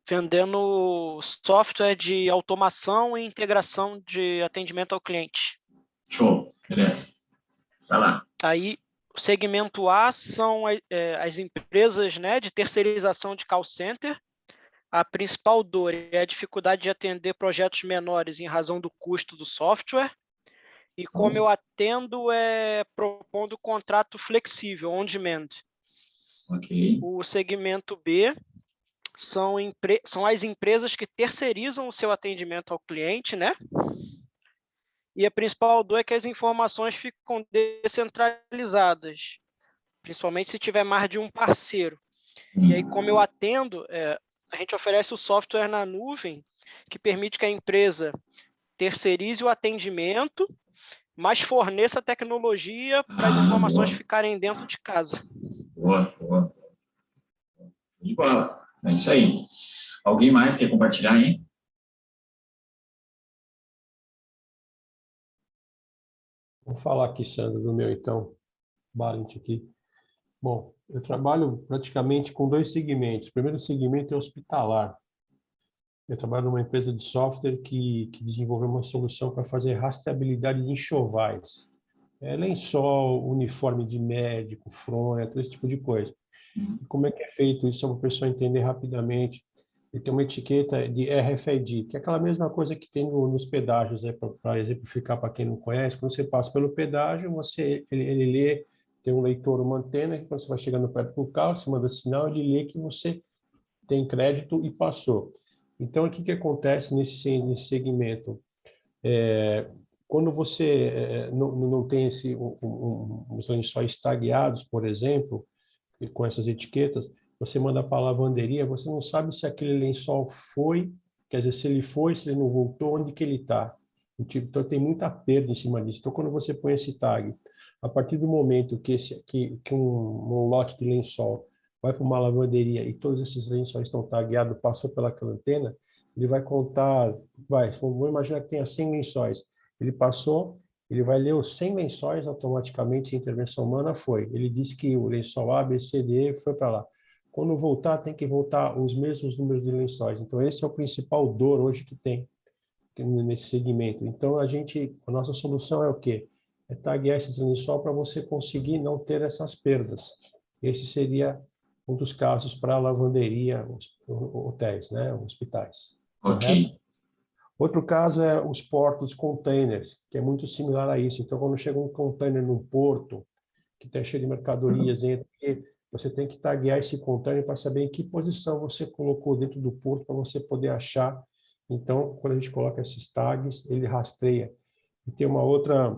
Speaker 3: vendendo software de automação e integração de atendimento ao cliente.
Speaker 1: Show, beleza. Vai lá.
Speaker 3: Aí, o segmento A são as empresas, né, de terceirização de call center. A principal dor é a dificuldade de atender projetos menores em razão do custo do software. E como eu atendo é propondo contrato flexível, on demand.
Speaker 1: Ok.
Speaker 3: O segmento B são as empresas que terceirizam o seu atendimento ao cliente, né? E a principal dor é que as informações ficam descentralizadas, principalmente se tiver mais de um parceiro. E aí, como eu atendo, a gente oferece o software na nuvem, que permite que a empresa terceirize o atendimento, mas forneça a tecnologia para as informações
Speaker 1: Boa.
Speaker 3: ficarem dentro de casa.
Speaker 1: Boa, boa. De bola. É isso aí. Alguém mais quer compartilhar, hein?
Speaker 2: Vou falar aqui, Sandra, do meu, então, Balint aqui. Bom, eu trabalho praticamente com dois segmentos. O primeiro segmento é hospitalar. Eu trabalho numa empresa de software que desenvolveu uma solução para fazer rastreabilidade de enxovais. Lençol, uniforme de médico, fronha, todo esse tipo de coisa. E como é que é feito isso, para a pessoa entender rapidamente? E tem uma etiqueta de RFID, que é aquela mesma coisa que tem nos pedágios, para exemplificar para quem não conhece. Quando você passa pelo pedágio, ele lê, tem um leitor, uma antena, que quando você vai chegando perto do carro, você manda sinal, ele lê que você tem crédito e passou. Então, o que acontece nesse segmento? Quando você não tem os lençóis tagueados, por exemplo, e com essas etiquetas, você manda para a lavanderia, você não sabe se aquele lençol foi, quer dizer, se ele foi, se ele não voltou, onde que ele está. Então, tem muita perda em cima disso. Então, quando você põe esse tag, a partir do momento que um lote de lençol vai para uma lavanderia e todos esses lençóis estão tagueados, passou pelaquela antena, ele vai contar, vamos imaginar que tenha 100 lençóis. Ele passou, ele vai ler os 100 lençóis automaticamente, a intervenção humana foi. Ele disse que o lençol A, B, C, D foi para lá. Quando voltar, tem que voltar os mesmos números de lençóis. Então, esse é o principal dor hoje que tem nesse segmento. Então, a nossa solução é o quê? É taguear esses lençóis para você conseguir não ter essas perdas. Esse seria um dos casos para a lavanderia, hotéis, né, hospitais.
Speaker 1: Ok.
Speaker 2: Correto? Outro caso é os portos containers, que é muito similar a isso. Então, quando chega um container num porto, que está cheio de mercadorias dentro, você tem que taguear esse container para saber em que posição você colocou dentro do porto para você poder achar. Então, quando a gente coloca esses tags, ele rastreia. E tem uma outra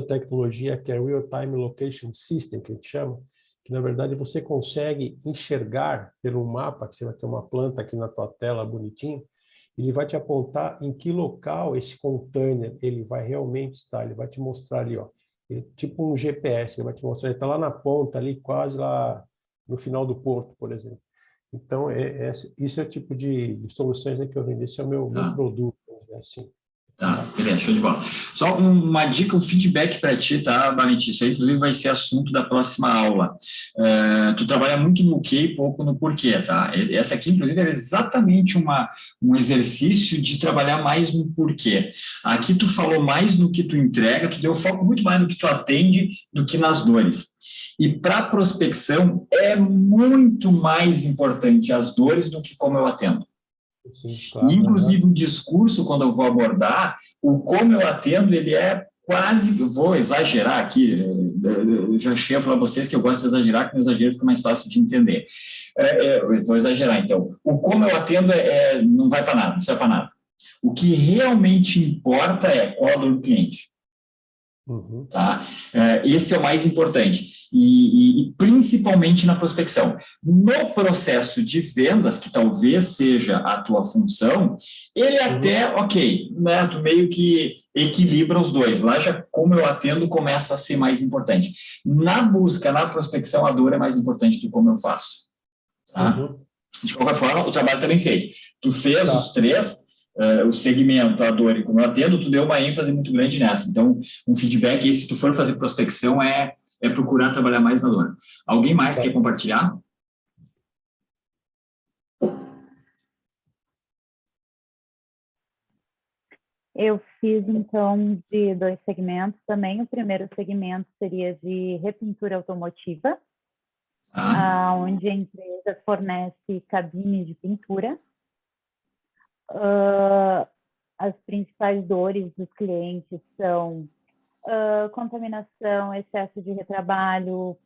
Speaker 2: tecnologia que é Real Time Location System, que a gente chama, que na verdade você consegue enxergar pelo mapa, que você vai ter uma planta aqui na tua tela bonitinho, ele vai te apontar em que local esse container ele vai realmente estar, ele vai te mostrar ali, ó, tipo um GPS, ele vai te mostrar, ele está lá na ponta, ali quase lá no final do porto, por exemplo. Então, isso é o tipo de soluções, né, que eu vendo, esse é o meu produto, vamos dizer assim.
Speaker 1: Tá, beleza, show de bola. Só uma dica, um feedback para ti, tá, Valentim? Isso aí, inclusive, vai ser assunto da próxima aula. Tu trabalha muito no que e pouco no porquê, tá? Essa aqui, inclusive, é exatamente um exercício de trabalhar mais no porquê. Aqui tu falou mais no que tu entrega, tu deu foco muito mais no que tu atende do que nas dores. E para prospecção, é muito mais importante as dores do que como eu atendo.
Speaker 2: Sim, claro,
Speaker 1: inclusive, o discurso, quando eu vou abordar, o como eu atendo, ele é quase, vou exagerar aqui, eu já cheguei a falar para vocês que eu gosto de exagerar, porque o exagero fica mais fácil de entender. Eu vou exagerar, então. O como eu atendo não vai para nada, não serve para nada. O que realmente importa é qual a dor do cliente.
Speaker 2: Uhum.
Speaker 1: Tá? Esse é o mais importante, e principalmente na prospecção. No processo de vendas, que talvez seja a tua função, ele até, ok, né, tu meio que equilibra os dois. Lá já, como eu atendo, começa a ser mais importante. Na busca, na prospecção, a dor é mais importante do que como eu faço. Tá? De qualquer forma, o trabalho está bem feito. Tu fez os três, o segmento, a dor e como eu atendo, tu deu uma ênfase muito grande nessa. Então, um feedback, se tu for fazer prospecção, é procurar trabalhar mais na dor. Alguém mais quer compartilhar?
Speaker 4: Eu fiz, então, de 2 segmentos também. O primeiro segmento seria de repintura automotiva, onde a empresa fornece cabines de pintura. As principais dores dos clientes são contaminação, excesso de retrabalho,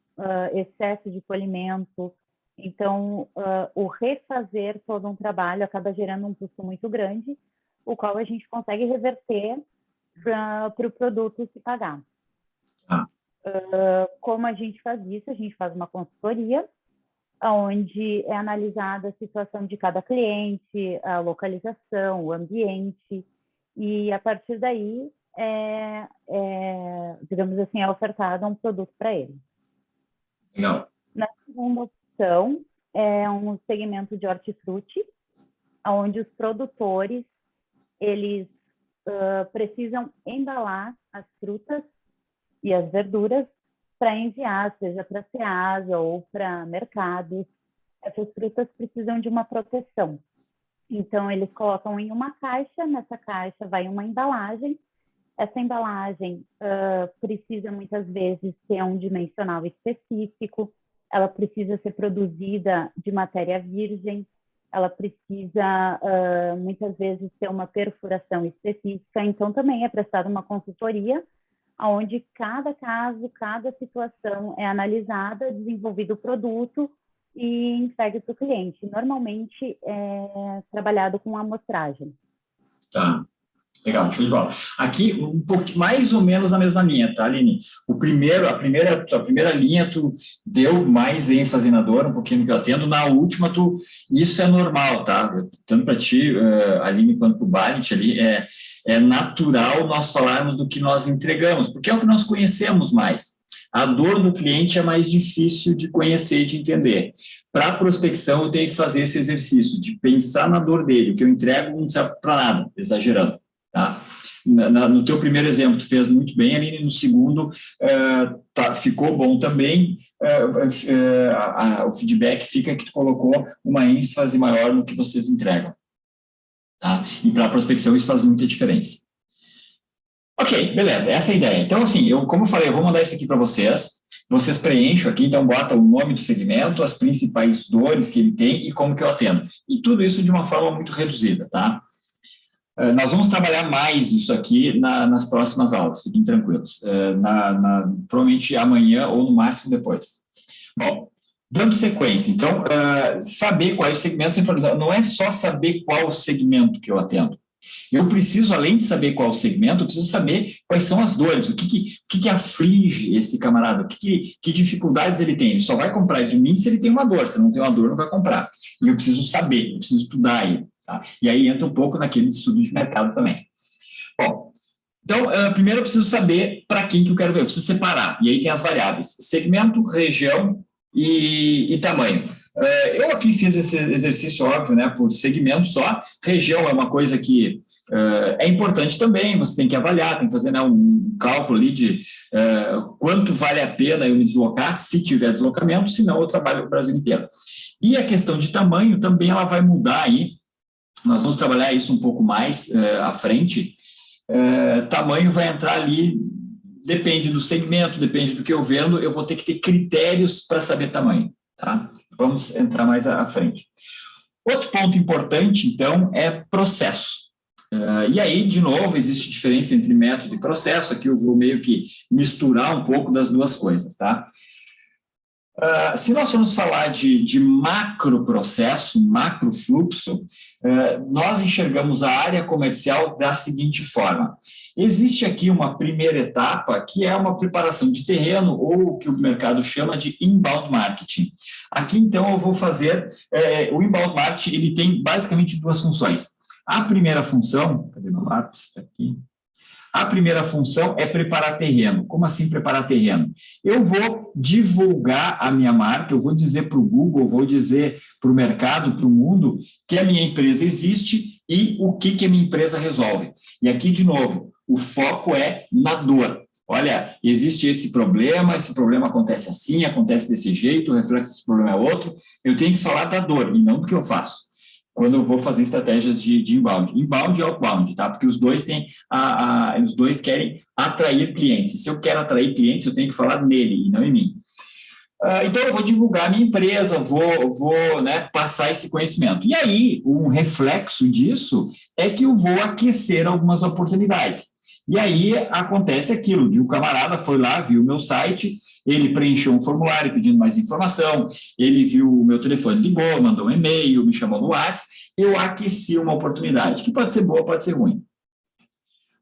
Speaker 4: excesso de polimento. Então, o refazer todo um trabalho acaba gerando um custo muito grande, o qual a gente consegue reverter para o produto se pagar. Como a gente faz isso? A gente faz uma consultoria, onde é analisada a situação de cada cliente, a localização, o ambiente, e a partir daí, digamos assim, é ofertado um produto para ele.
Speaker 1: Legal.
Speaker 4: Na segunda opção, é um segmento de hortifruti, onde os produtores, eles precisam embalar as frutas e as verduras para enviar, seja para Ceasa ou para mercados. Essas frutas precisam de uma proteção. Então, eles colocam em uma caixa, nessa caixa vai uma embalagem. Essa embalagem precisa, muitas vezes, ter um dimensional específico, ela precisa ser produzida de matéria virgem, ela precisa, muitas vezes, ter uma perfuração específica. Então, também é prestada uma consultoria, onde cada caso, cada situação é analisada, desenvolvido o produto e entregue para o cliente. Normalmente é trabalhado com amostragem.
Speaker 1: Tá. Legal, show de bola. Aqui, um pouco mais ou menos na mesma linha, tá, Aline? A primeira linha, tu deu mais ênfase na dor, um pouquinho no que eu atendo. Na última, isso é normal, tá? Tanto para ti, Aline, quanto para o Balint ali, é natural nós falarmos do que nós entregamos, porque é o que nós conhecemos mais. A dor do cliente é mais difícil de conhecer e de entender. Para a prospecção, eu tenho que fazer esse exercício de pensar na dor dele. O que eu entrego não serve para nada, exagerando. Tá? No teu primeiro exemplo, tu fez muito bem, Aline. No segundo, ficou bom também. O feedback fica que tu colocou uma ênfase maior no que vocês entregam. Tá? E para a prospecção, isso faz muita diferença. Ok, beleza, essa é a ideia. Então, assim, como eu falei, eu vou mandar isso aqui para vocês. Vocês preenchem aqui, então bota o nome do segmento, as principais dores que ele tem e como que eu atendo. E tudo isso de uma forma muito reduzida, tá? Nós vamos trabalhar mais isso aqui nas próximas aulas, fiquem tranquilos. Provavelmente amanhã ou no máximo depois. Bom, dando sequência, então, saber quais segmentos, não é só saber qual o segmento que eu atendo. Eu preciso, além de saber qual o segmento, eu preciso saber quais são as dores, o que aflige esse camarada, que dificuldades ele tem. Ele só vai comprar de mim se ele tem uma dor, se não tem uma dor, não vai comprar. E eu preciso saber, eu preciso estudar ele. Tá? E aí entra um pouco naquele estudo de mercado também. Bom, então, primeiro eu preciso saber para quem que eu quero ver, eu preciso separar. E aí tem as variáveis, segmento, região e tamanho. Eu aqui fiz esse exercício, óbvio, né, por segmento só. Região é uma coisa que é importante também, você tem que avaliar, tem que fazer, né, um cálculo ali de quanto vale a pena eu me deslocar, se tiver deslocamento, senão eu trabalho no Brasil inteiro. E a questão de tamanho também ela vai mudar aí, nós vamos trabalhar isso um pouco mais à frente. Tamanho vai entrar ali, depende do segmento, depende do que eu vendo, eu vou ter que ter critérios para saber tamanho, tá? Vamos entrar mais à frente. Outro ponto importante, então, é processo. E aí, de novo, existe diferença entre método e processo, aqui eu vou meio que misturar um pouco das duas coisas, tá? Se nós formos falar de macro processo, macro fluxo, nós enxergamos a área comercial da seguinte forma. Existe aqui uma primeira etapa, que é uma preparação de terreno, ou o que o mercado chama de inbound marketing. Aqui, então, eu vou fazer... o inbound marketing, ele tem basicamente duas funções. A primeira função... Cadê meu lápis? Aqui. A primeira função é preparar terreno. Como assim preparar terreno? Eu vou divulgar a minha marca, eu vou dizer para o Google, vou dizer para o mercado, para o mundo, que a minha empresa existe e o que a minha empresa resolve. E aqui, de novo, o foco é na dor. Olha, existe esse problema acontece assim, acontece desse jeito, o reflexo desse problema é outro. Eu tenho que falar da dor e não do que eu faço, quando eu vou fazer estratégias de inbound. Inbound e outbound, tá? Porque os dois têm os dois querem atrair clientes. E se eu quero atrair clientes, eu tenho que falar nele e não em mim. Então, eu vou divulgar a minha empresa, vou né, passar esse conhecimento. E aí, um reflexo disso é que eu vou aquecer algumas oportunidades. E aí, acontece aquilo, de um camarada foi lá, viu o meu site, ele preencheu um formulário pedindo mais informação, ele viu o meu telefone, ligou, mandou um e-mail, me chamou no WhatsApp, eu aqueci uma oportunidade, que pode ser boa, pode ser ruim.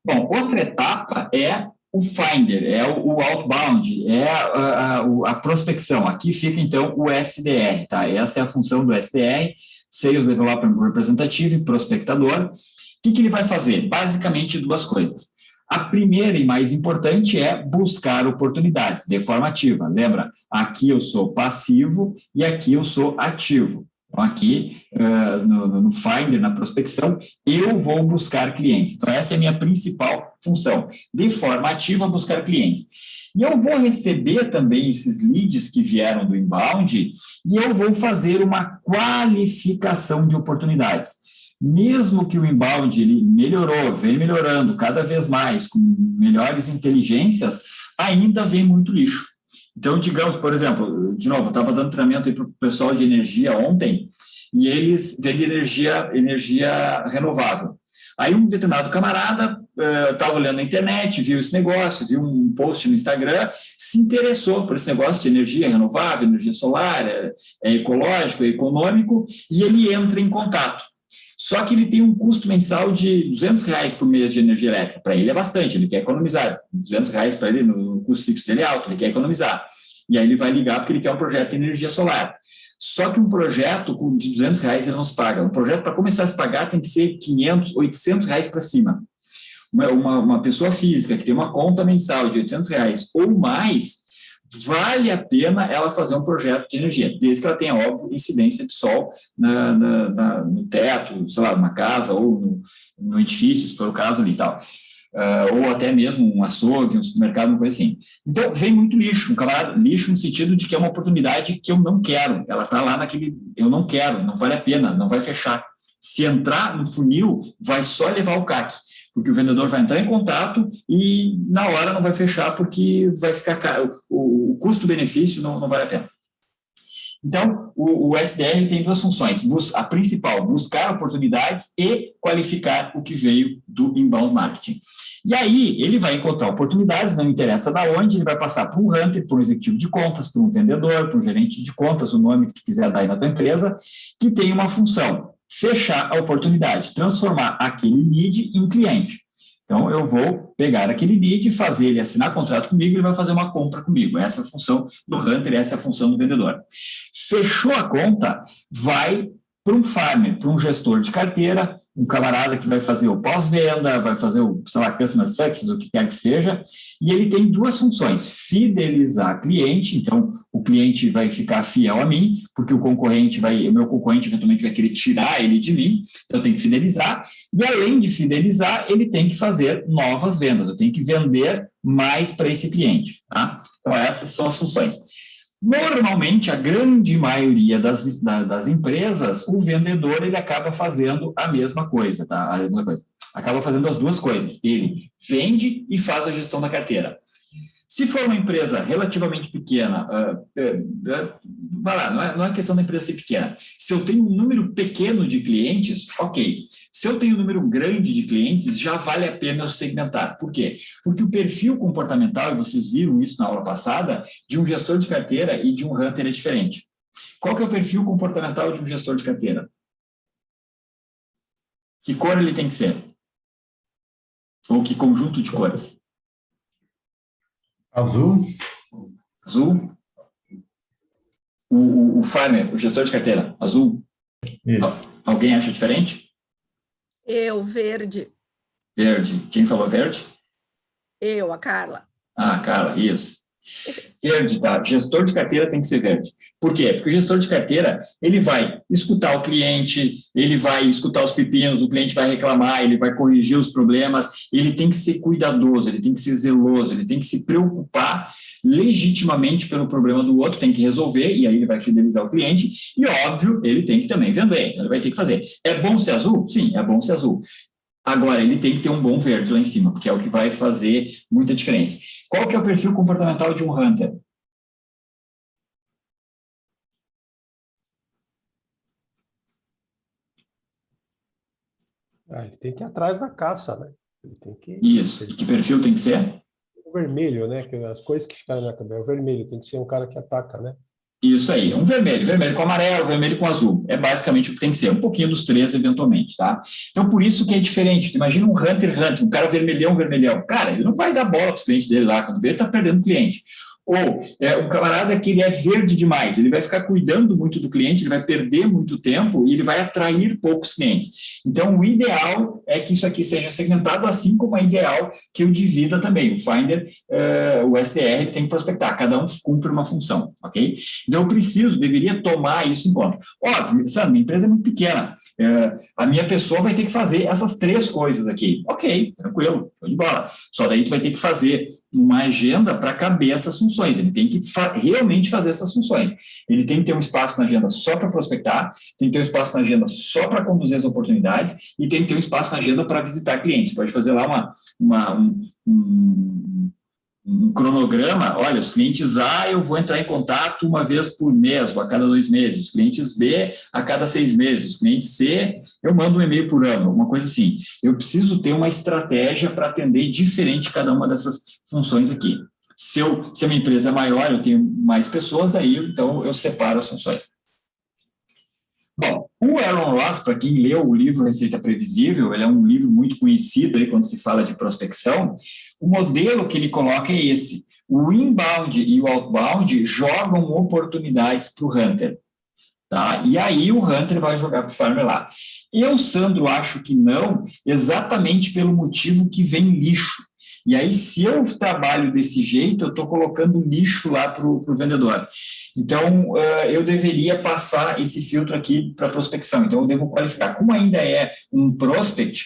Speaker 1: Bom, outra etapa é o Finder, é o outbound, é a prospecção. Aqui fica, então, o SDR, tá? Essa é a função do SDR, Sales Development Representative e prospectador. O que ele vai fazer? Basicamente, duas coisas. A primeira e mais importante é buscar oportunidades de forma ativa. Lembra? Aqui eu sou passivo e aqui eu sou ativo. Então, aqui no Finder, na prospecção, eu vou buscar clientes. Então, essa é a minha principal função. De forma ativa, buscar clientes. E eu vou receber também esses leads que vieram do inbound e eu vou fazer uma qualificação de oportunidades. Mesmo que o inbound ele melhorou, vem melhorando cada vez mais, com melhores inteligências, ainda vem muito lixo. Então, digamos, por exemplo, de novo, eu estava dando treinamento para o pessoal de energia ontem, e eles vendem energia renovável. Aí um determinado camarada estava olhando na internet, viu esse negócio, viu um post no Instagram, se interessou por esse negócio de energia renovável, energia solar, é ecológico, é econômico, e ele entra em contato. Só que ele tem um custo mensal de R$200 por mês de energia elétrica. Para ele é bastante, ele quer economizar. R$200 para ele, no custo fixo dele é alto, ele quer economizar. E aí ele vai ligar porque ele quer um projeto de energia solar. Só que um projeto de R$200 ele não se paga. Um projeto, para começar a se pagar, tem que ser R$500, R$800 para cima. Uma pessoa física que tem uma conta mensal de R$800 ou mais, vale a pena ela fazer um projeto de energia, desde que ela tenha, óbvio, incidência de sol no teto, sei lá, numa casa ou no edifício, se for o caso ali e tal. Ou até mesmo um açougue, um supermercado, uma coisa assim. Então, vem muito lixo, lixo no sentido de que é uma oportunidade que eu não quero, ela está lá naquele, eu não quero, não vale a pena, não vai fechar. Se entrar no funil, vai só levar o CAC, porque o vendedor vai entrar em contato e na hora não vai fechar porque vai ficar caro, o custo-benefício não vale a pena. Então, o SDR tem duas funções. A principal, buscar oportunidades e qualificar o que veio do inbound marketing. E aí, ele vai encontrar oportunidades, não interessa de onde, ele vai passar para um hunter, para um executivo de contas, para um vendedor, para um gerente de contas, o nome que tu quiser dar aí na tua empresa, que tem uma função, fechar a oportunidade, transformar aquele lead em cliente. Então, eu vou pegar aquele lead, fazer ele assinar contrato comigo, ele vai fazer uma compra comigo. Essa é a função do hunter, essa é a função do vendedor. Fechou a conta, vai para um farmer, para um gestor de carteira, um camarada que vai fazer o pós-venda, vai fazer o, sei lá, customer success, o que quer que seja, e ele tem duas funções, fidelizar cliente, então o cliente vai ficar fiel a mim, porque o meu concorrente eventualmente vai querer tirar ele de mim, então eu tenho que fidelizar, e além de fidelizar, ele tem que fazer novas vendas, eu tenho que vender mais para esse cliente, tá? Então essas são as funções. Normalmente, a grande maioria das empresas, o vendedor ele acaba fazendo a mesma coisa, tá? A mesma coisa. Acaba fazendo as duas coisas. Ele vende e faz a gestão da carteira. Se for uma empresa relativamente pequena, vai lá, não é questão da empresa ser pequena. Se eu tenho um número pequeno de clientes, ok. Se eu tenho um número grande de clientes, já vale a pena eu segmentar. Por quê? Porque o perfil comportamental, e vocês viram isso na aula passada, de um gestor de carteira e de um hunter é diferente. Qual que é o perfil comportamental de um gestor de carteira? Que cor ele tem que ser? Ou que conjunto de cores?
Speaker 5: Azul.
Speaker 1: Azul. O farmer, o gestor de carteira, azul.
Speaker 5: Isso.
Speaker 1: Alguém acha diferente?
Speaker 6: Eu, verde.
Speaker 1: Verde. Quem falou verde?
Speaker 6: Eu, a Carla.
Speaker 1: Ah, Carla, isso. Verde, tá? Gestor de carteira tem que ser verde. Por quê? Porque o gestor de carteira, ele vai escutar o cliente, ele vai escutar os pepinos, o cliente vai reclamar, ele vai corrigir os problemas, ele tem que ser cuidadoso, ele tem que ser zeloso, ele tem que se preocupar legitimamente pelo problema do outro, tem que resolver, e aí ele vai fidelizar o cliente, e óbvio, ele tem que também vender, ele vai ter que fazer. É bom ser azul? Sim, é bom ser azul. Agora, ele tem que ter um bom verde lá em cima, porque é o que vai fazer muita diferença. Qual que é o perfil comportamental de um hunter?
Speaker 2: Ele tem que ir atrás da caça, né? Ele tem que...
Speaker 1: Isso. E que perfil tem que ser?
Speaker 2: O vermelho, né? Que as coisas que ficaram na cabeça. O vermelho tem que ser um cara que ataca, né?
Speaker 1: Isso aí, um vermelho com amarelo, vermelho com azul. É basicamente o que tem que ser, um pouquinho dos três, eventualmente, tá? Então, por isso que é diferente. Imagina um hunter, um cara vermelhão. Cara, ele não vai dar bola para os clientes dele lá, quando vê, ele está perdendo cliente. Ou um camarada que ele é verde demais, ele vai ficar cuidando muito do cliente, ele vai perder muito tempo e ele vai atrair poucos clientes. Então, o ideal é que isso aqui seja segmentado, assim como é ideal que eu divida também. O Finder, o SDR tem que prospectar, cada um cumpre uma função, ok? Então, eu deveria tomar isso em conta. Óbvio, sabe, minha empresa é muito pequena, a minha pessoa vai ter que fazer essas três coisas aqui. Ok, tranquilo, foi de bola. Só daí tu vai ter que fazer uma agenda para caber essas funções, ele tem que realmente fazer essas funções. Ele tem que ter um espaço na agenda só para prospectar, tem que ter um espaço na agenda só para conduzir as oportunidades e tem que ter um espaço na agenda para visitar clientes. Pode fazer lá um cronograma, olha, os clientes A eu vou entrar em contato uma vez por mês ou a cada 2 meses, os clientes B a cada 6 meses, os clientes C eu mando um e-mail por ano, uma coisa assim. Eu preciso ter uma estratégia para atender diferente cada uma dessas funções aqui. Se a minha empresa é maior, eu tenho mais pessoas, daí então eu separo as funções. Bom, o Aaron Ross, para quem leu o livro Receita Previsível, ele é um livro muito conhecido aí quando se fala de prospecção. O modelo que ele coloca é esse. O inbound e o outbound jogam oportunidades para o hunter. Tá? E aí o hunter vai jogar para o farmer lá. Eu, Sandro, acho que não, exatamente pelo motivo que vem lixo. E aí, se eu trabalho desse jeito, eu estou colocando lixo lá para o vendedor. Então, eu deveria passar esse filtro aqui para prospecção. Então, eu devo qualificar. Como ainda é um prospect,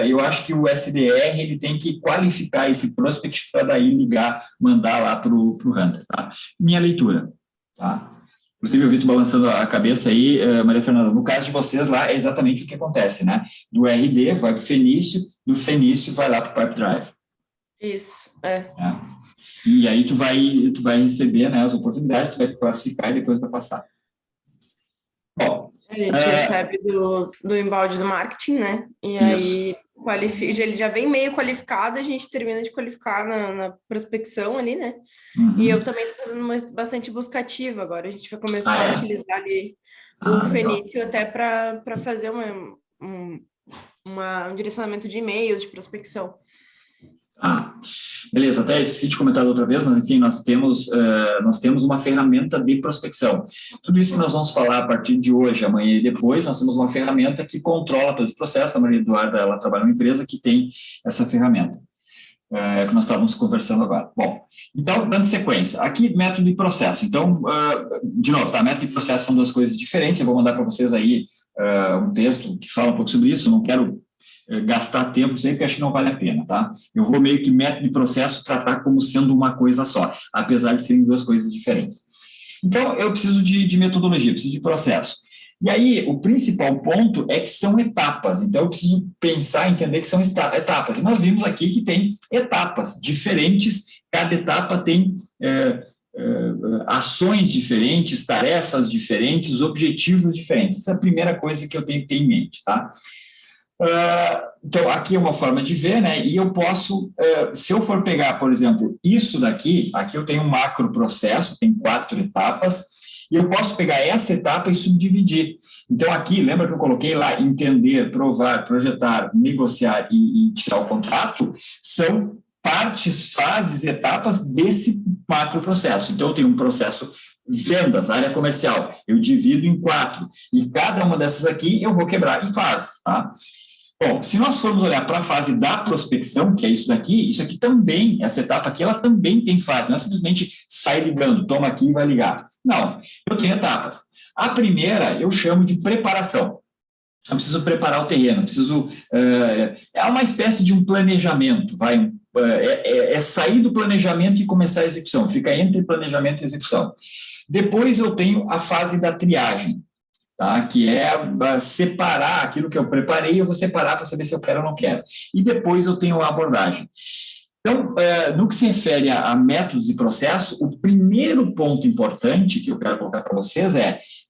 Speaker 1: eu acho que o SDR ele tem que qualificar esse prospect para daí ligar, mandar lá para o hunter. Tá? Minha leitura. Tá? Inclusive, eu vi tu balançando a cabeça aí, Maria Fernanda, no caso de vocês lá, é exatamente o que acontece, né? Do RD vai para o Fenício, do Fenício vai lá para o Pipe Drive.
Speaker 5: Isso, é.
Speaker 1: E aí tu vai receber, né, as oportunidades, tu vai classificar e depois vai passar. Bom,
Speaker 5: A gente recebe do embalde do marketing, né? E aí ele já vem meio qualificado, a gente termina de qualificar na prospecção ali, né? E eu também estou fazendo bastante buscativa agora. A gente vai começar a utilizar ali o Fenício até para fazer um direcionamento de e-mails, de prospecção.
Speaker 1: Beleza, até esqueci de comentar outra vez, mas enfim, nós temos uma ferramenta de prospecção. Tudo isso que nós vamos falar a partir de hoje, amanhã e depois, nós temos uma ferramenta que controla todo esse processo. A Maria Eduarda, ela trabalha numa empresa que tem essa ferramenta, que nós estávamos conversando agora. Bom, então, dando sequência, aqui método e processo. Então, de novo, tá? Método e processo são duas coisas diferentes. Eu vou mandar para vocês aí um texto que fala um pouco sobre isso. Eu não quero gastar tempo sempre, acho que não vale a pena, tá? Eu vou meio que método e processo tratar como sendo uma coisa só, apesar de serem duas coisas diferentes. Então, eu preciso de metodologia, preciso de processo. E aí, o principal ponto é que são etapas. Então, eu preciso pensar, entender que são etapas. E nós vimos aqui que tem etapas diferentes, cada etapa tem ações diferentes, tarefas diferentes, objetivos diferentes. Essa é a primeira coisa que eu tenho que ter em mente, tá? Então, aqui é uma forma de ver, né? E eu posso, se eu for pegar, por exemplo, isso daqui, aqui eu tenho um macro processo, tem 4 etapas, e eu posso pegar essa etapa e subdividir. Então, aqui, lembra que eu coloquei lá entender, provar, projetar, negociar e tirar o contrato? São partes, fases, etapas desse macro processo. Então, eu tenho um processo vendas, área comercial, eu divido em 4, e cada uma dessas aqui eu vou quebrar em fases, tá? Bom, se nós formos olhar para a fase da prospecção, que é isso aqui também, essa etapa aqui, ela também tem fase, não é simplesmente sai ligando, toma aqui e vai ligar. Não, eu tenho etapas. A primeira eu chamo de preparação. Eu preciso preparar o terreno, é uma espécie de um planejamento, sair do planejamento e começar a execução, fica entre planejamento e execução. Depois eu tenho a fase da triagem. Tá? Que é separar aquilo que eu preparei, eu vou separar para saber se eu quero ou não quero. E depois eu tenho a abordagem. Então, no que se refere a métodos e processos, o primeiro ponto importante que eu quero colocar para vocês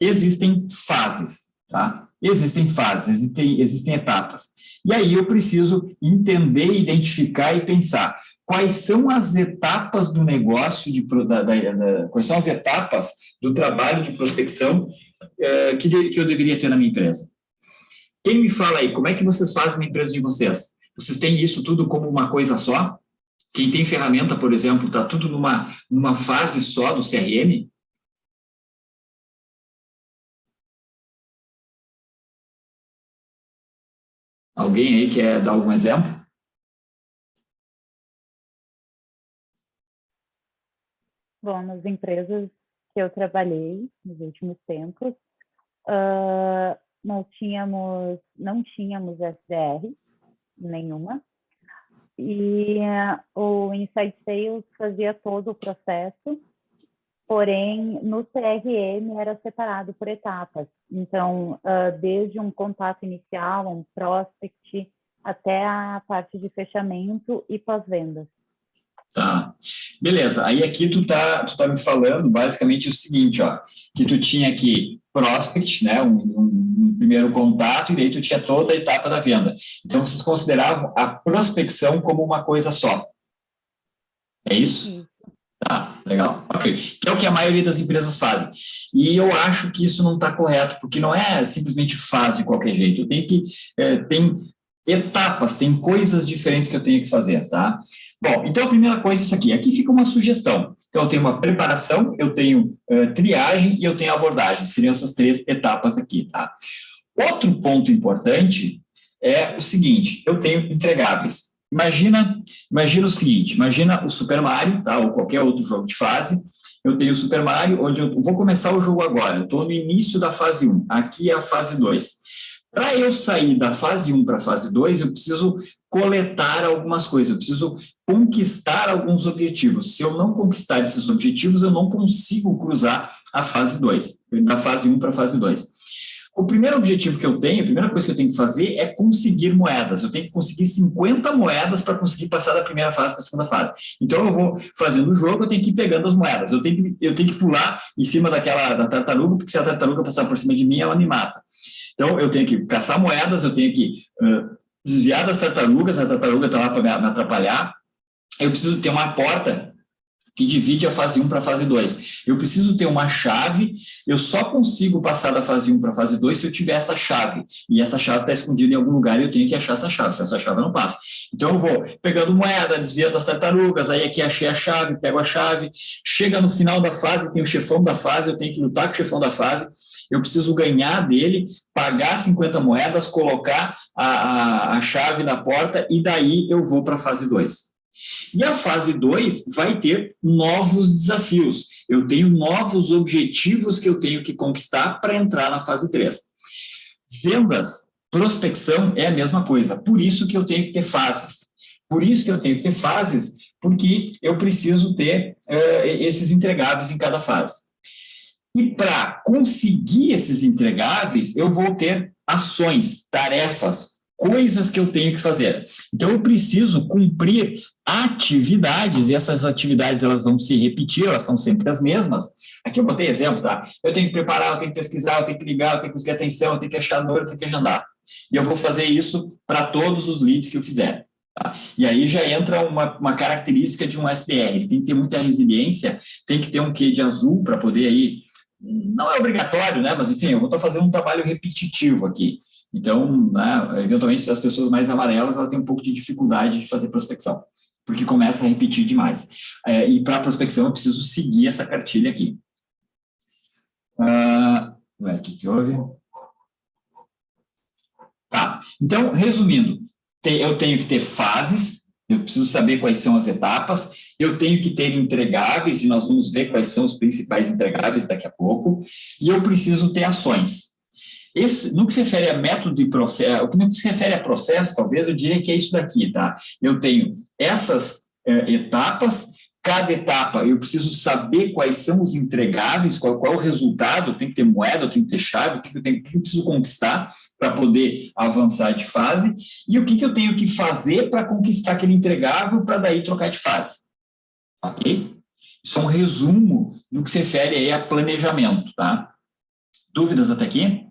Speaker 1: existem fases, tá? Existem fases, existem etapas. E aí eu preciso entender, identificar e pensar quais são as etapas do negócio, quais são as etapas do trabalho de prospecção que eu deveria ter na minha empresa. Quem me fala aí, como é que vocês fazem na empresa de vocês? Vocês têm isso tudo como uma coisa só? Quem tem ferramenta, por exemplo, está tudo numa fase só do CRM? Alguém aí quer dar algum exemplo?
Speaker 4: Bom, nas empresas que eu trabalhei nos últimos tempos, não tínhamos SDR nenhuma, e o Inside Sales fazia todo o processo, porém no CRM era separado por etapas. Então, desde um contato inicial, um prospect, até a parte de fechamento e pós-vendas.
Speaker 1: Tá, beleza. Aí aqui tu tá me falando basicamente o seguinte, ó, que tu tinha aqui prospect, né, um primeiro contato, e daí tu tinha toda a etapa da venda. Então, vocês consideravam a prospecção como uma coisa só. É isso? Tá, legal. Ok. Que é o que a maioria das empresas fazem. E eu acho que isso não está correto, porque não é simplesmente faz de qualquer jeito. Tem etapas, tem coisas diferentes que eu tenho que fazer, tá? Bom, então a primeira coisa é isso aqui. Aqui fica uma sugestão. Então, eu tenho uma preparação, eu tenho triagem e eu tenho abordagem. Seriam essas 3 etapas aqui, tá? Outro ponto importante é o seguinte, eu tenho entregáveis. Imagina o seguinte, imagina o Super Mario, tá? Ou qualquer outro jogo de fase. Eu tenho o Super Mario, onde eu vou começar o jogo agora. Eu estou no início da fase 1. Aqui é a fase 2. Para eu sair da fase 1 para a fase 2, eu preciso coletar algumas coisas, eu preciso conquistar alguns objetivos. Se eu não conquistar esses objetivos, eu não consigo cruzar a fase 2, da fase 1 para a fase 2. o primeiro objetivo que eu tenho, a primeira coisa que eu tenho que fazer é conseguir moedas. Eu tenho que conseguir 50 moedas para conseguir passar da primeira fase para a segunda fase. Então, eu vou fazendo o jogo, eu tenho que ir pegando as moedas. Eu tenho que pular em cima da tartaruga, porque se a tartaruga passar por cima de mim, ela me mata. Então, eu tenho que caçar moedas, eu tenho que desviar das tartarugas, a tartaruga está lá para me atrapalhar. Eu preciso ter uma porta que divide a fase 1 para a fase 2. Eu preciso ter uma chave, eu só consigo passar da fase 1 para a fase 2 se eu tiver essa chave. E essa chave está escondida em algum lugar e eu tenho que achar essa chave. Se essa chave eu não passo. Então, eu vou pegando moeda, desviando das tartarugas, aí aqui achei a chave, pego a chave. Chega no final da fase, tem o chefão da fase, eu tenho que lutar com o chefão da fase. Eu preciso ganhar dele, pagar 50 moedas, colocar a chave na porta e daí eu vou para a fase 2. E a fase 2 vai ter novos desafios. Eu tenho novos objetivos que eu tenho que conquistar para entrar na fase 3. Vendas, prospecção é a mesma coisa. Por isso que eu tenho que ter fases. Por isso que eu tenho que ter fases, porque eu preciso ter esses entregáveis em cada fase. E para conseguir esses entregáveis, eu vou ter ações, tarefas, coisas que eu tenho que fazer. Então, eu preciso cumprir atividades, e essas atividades elas vão se repetir, elas são sempre as mesmas. Aqui eu botei exemplo, tá? Eu tenho que preparar, eu tenho que pesquisar, eu tenho que ligar, eu tenho que conseguir atenção, eu tenho que achar número, eu tenho que agendar. E eu vou fazer isso para todos os leads que eu fizer. Tá? E aí já entra uma característica de um SDR. Ele tem que ter muita resiliência, tem que ter um quê de azul para poder aí... Não é obrigatório, né? Mas, enfim, eu vou estar fazendo um trabalho repetitivo aqui. Então, né, eventualmente, as pessoas mais amarelas elas têm um pouco de dificuldade de fazer prospecção, porque começa a repetir demais. E para prospecção, eu preciso seguir essa cartilha aqui. O que houve? Tá. Então, resumindo, eu tenho que ter fases, eu preciso saber quais são as etapas, eu tenho que ter entregáveis, e nós vamos ver quais são os principais entregáveis daqui a pouco, e eu preciso ter ações. No que se refere a método e processo, no que se refere a processo, talvez eu diria que é isso daqui, tá? Eu tenho essas etapas, cada etapa eu preciso saber quais são os entregáveis, qual é o resultado, eu tenho que ter moeda, eu tenho que ter chave, o que eu preciso conquistar para poder avançar de fase, e o que eu tenho que fazer para conquistar aquele entregável para daí trocar de fase. Ok? Isso é um resumo do que se refere aí a planejamento, tá? Dúvidas até aqui?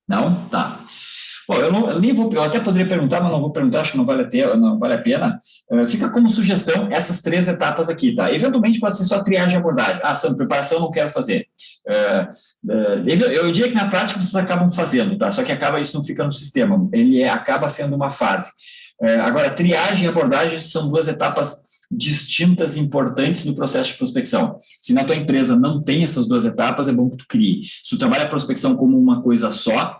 Speaker 1: Não? Tá. Bom, eu até poderia perguntar, mas não vou perguntar, acho que não vale a pena. Fica como sugestão essas 3 etapas aqui, tá? Eventualmente pode ser só triagem e abordagem. Sandro, preparação eu não quero fazer. Eu diria que na prática vocês acabam fazendo, tá? Só que isso não fica no sistema, ele acaba sendo uma fase. Agora, triagem e abordagem são 2 etapas distintas e importantes no processo de prospecção. Se na tua empresa não tem essas 2 etapas, é bom que tu crie. Se tu trabalha a prospecção como uma coisa só,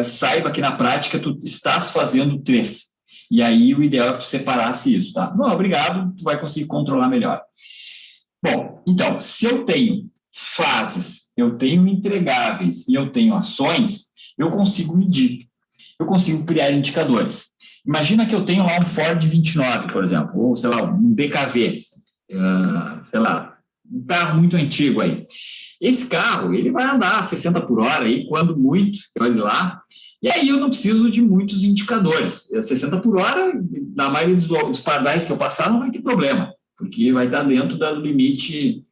Speaker 1: saiba que na prática tu estás fazendo 3. E aí o ideal é que tu separasse isso, tá? Não, obrigado, tu vai conseguir controlar melhor. Bom, então, se eu tenho fases, eu tenho entregáveis e eu tenho ações, eu consigo medir. Eu consigo criar indicadores. Imagina que eu tenho lá um Ford 29, por exemplo, ou, sei lá, um DKV, sei lá, um carro muito antigo aí. Esse carro, ele vai andar a 60 por hora aí, quando muito, olha lá, e aí eu não preciso de muitos indicadores. 60 por hora, na maioria dos pardais que eu passar, não vai ter problema, porque vai estar dentro do limite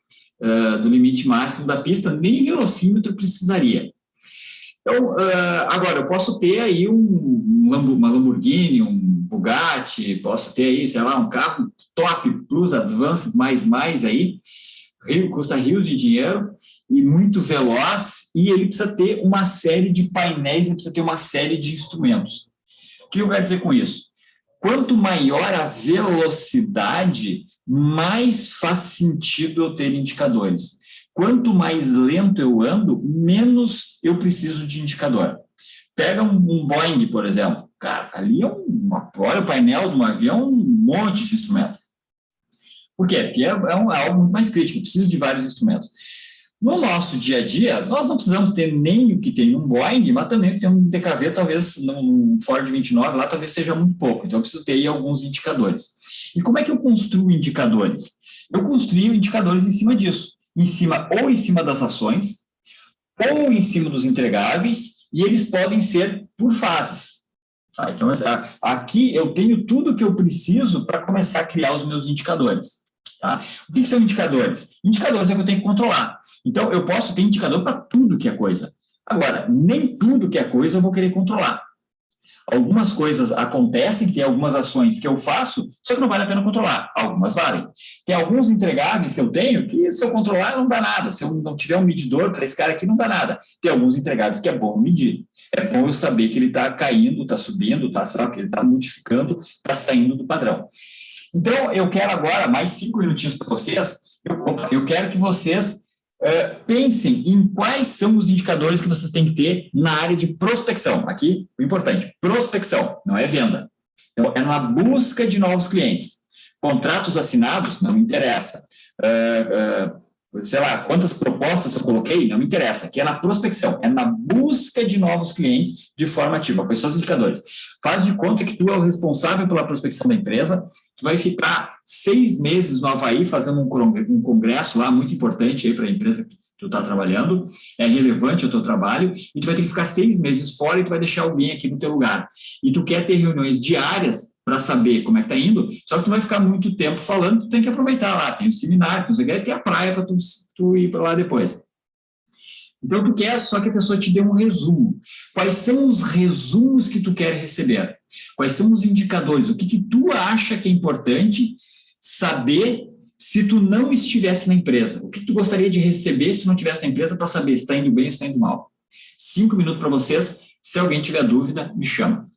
Speaker 1: máximo da pista, nem velocímetro precisaria. Então, agora, eu posso ter aí uma Lamborghini, um Bugatti, posso ter aí, sei lá, um carro top, plus, advanced, mais aí, custa rios de dinheiro e muito veloz, e ele precisa ter uma série de painéis, ele precisa ter uma série de instrumentos. O que eu quero dizer com isso? Quanto maior a velocidade, mais faz sentido eu ter indicadores. Quanto mais lento eu ando, menos eu preciso de indicador. Pega um Boeing, por exemplo. Cara, ali olha o painel de um avião, um monte de instrumento. Por quê? Porque é algo muito mais crítico, eu preciso de vários instrumentos. No nosso dia a dia, nós não precisamos ter nem o que tem um Boeing, mas também o que tem um DKV, talvez num Ford 29, lá talvez seja muito pouco. Então, eu preciso ter aí alguns indicadores. E como é que eu construo indicadores? Eu construo indicadores em cima disso. Ou em cima das ações, ou em cima dos entregáveis, e eles podem ser por fases. Tá? Então, aqui eu tenho tudo que eu preciso para começar a criar os meus indicadores. Tá? O que são indicadores? Indicadores é que eu tenho que controlar. Então, eu posso ter indicador para tudo que é coisa. Agora, nem tudo que é coisa eu vou querer controlar. Algumas coisas acontecem, tem algumas ações que eu faço, só que não vale a pena controlar. Algumas valem. Tem alguns entregáveis que eu tenho que, se eu controlar, não dá nada. Se eu não tiver um medidor para esse cara aqui, não dá nada. Tem alguns entregáveis que é bom medir. É bom eu saber que ele está caindo, está subindo, que ele está modificando, está saindo do padrão. Então, eu quero agora mais 5 minutinhos para vocês. Eu quero que vocês pensem em quais são os indicadores que vocês têm que ter na área de prospecção. Aqui, o importante, prospecção, não é venda. Então, é na busca de novos clientes. Contratos assinados, não me interessa. Sei lá, quantas propostas eu coloquei, não me interessa. Aqui é na prospecção, é na busca de novos clientes de forma ativa. Quais são os indicadores? Faz de conta que tu é o responsável pela prospecção da empresa, tu vai ficar 6 meses no Havaí fazendo um congresso lá muito importante aí para a empresa que tu está trabalhando, é relevante ao teu trabalho, e tu vai ter que ficar 6 meses fora e tu vai deixar alguém aqui no teu lugar. E tu quer ter reuniões diárias para saber como é que está indo, só que tu vai ficar muito tempo falando, tu tem que aproveitar lá, tem o seminário, tem a praia para tu ir para lá depois. Então, tu quer só que a pessoa te dê um resumo. Quais são os resumos que tu quer receber? Quais são os indicadores? O que tu acha que é importante saber se tu não estivesse na empresa? O que tu gostaria de receber se tu não estivesse na empresa para saber se está indo bem ou se está indo mal? 5 minutos para vocês. Se alguém tiver dúvida, me chama.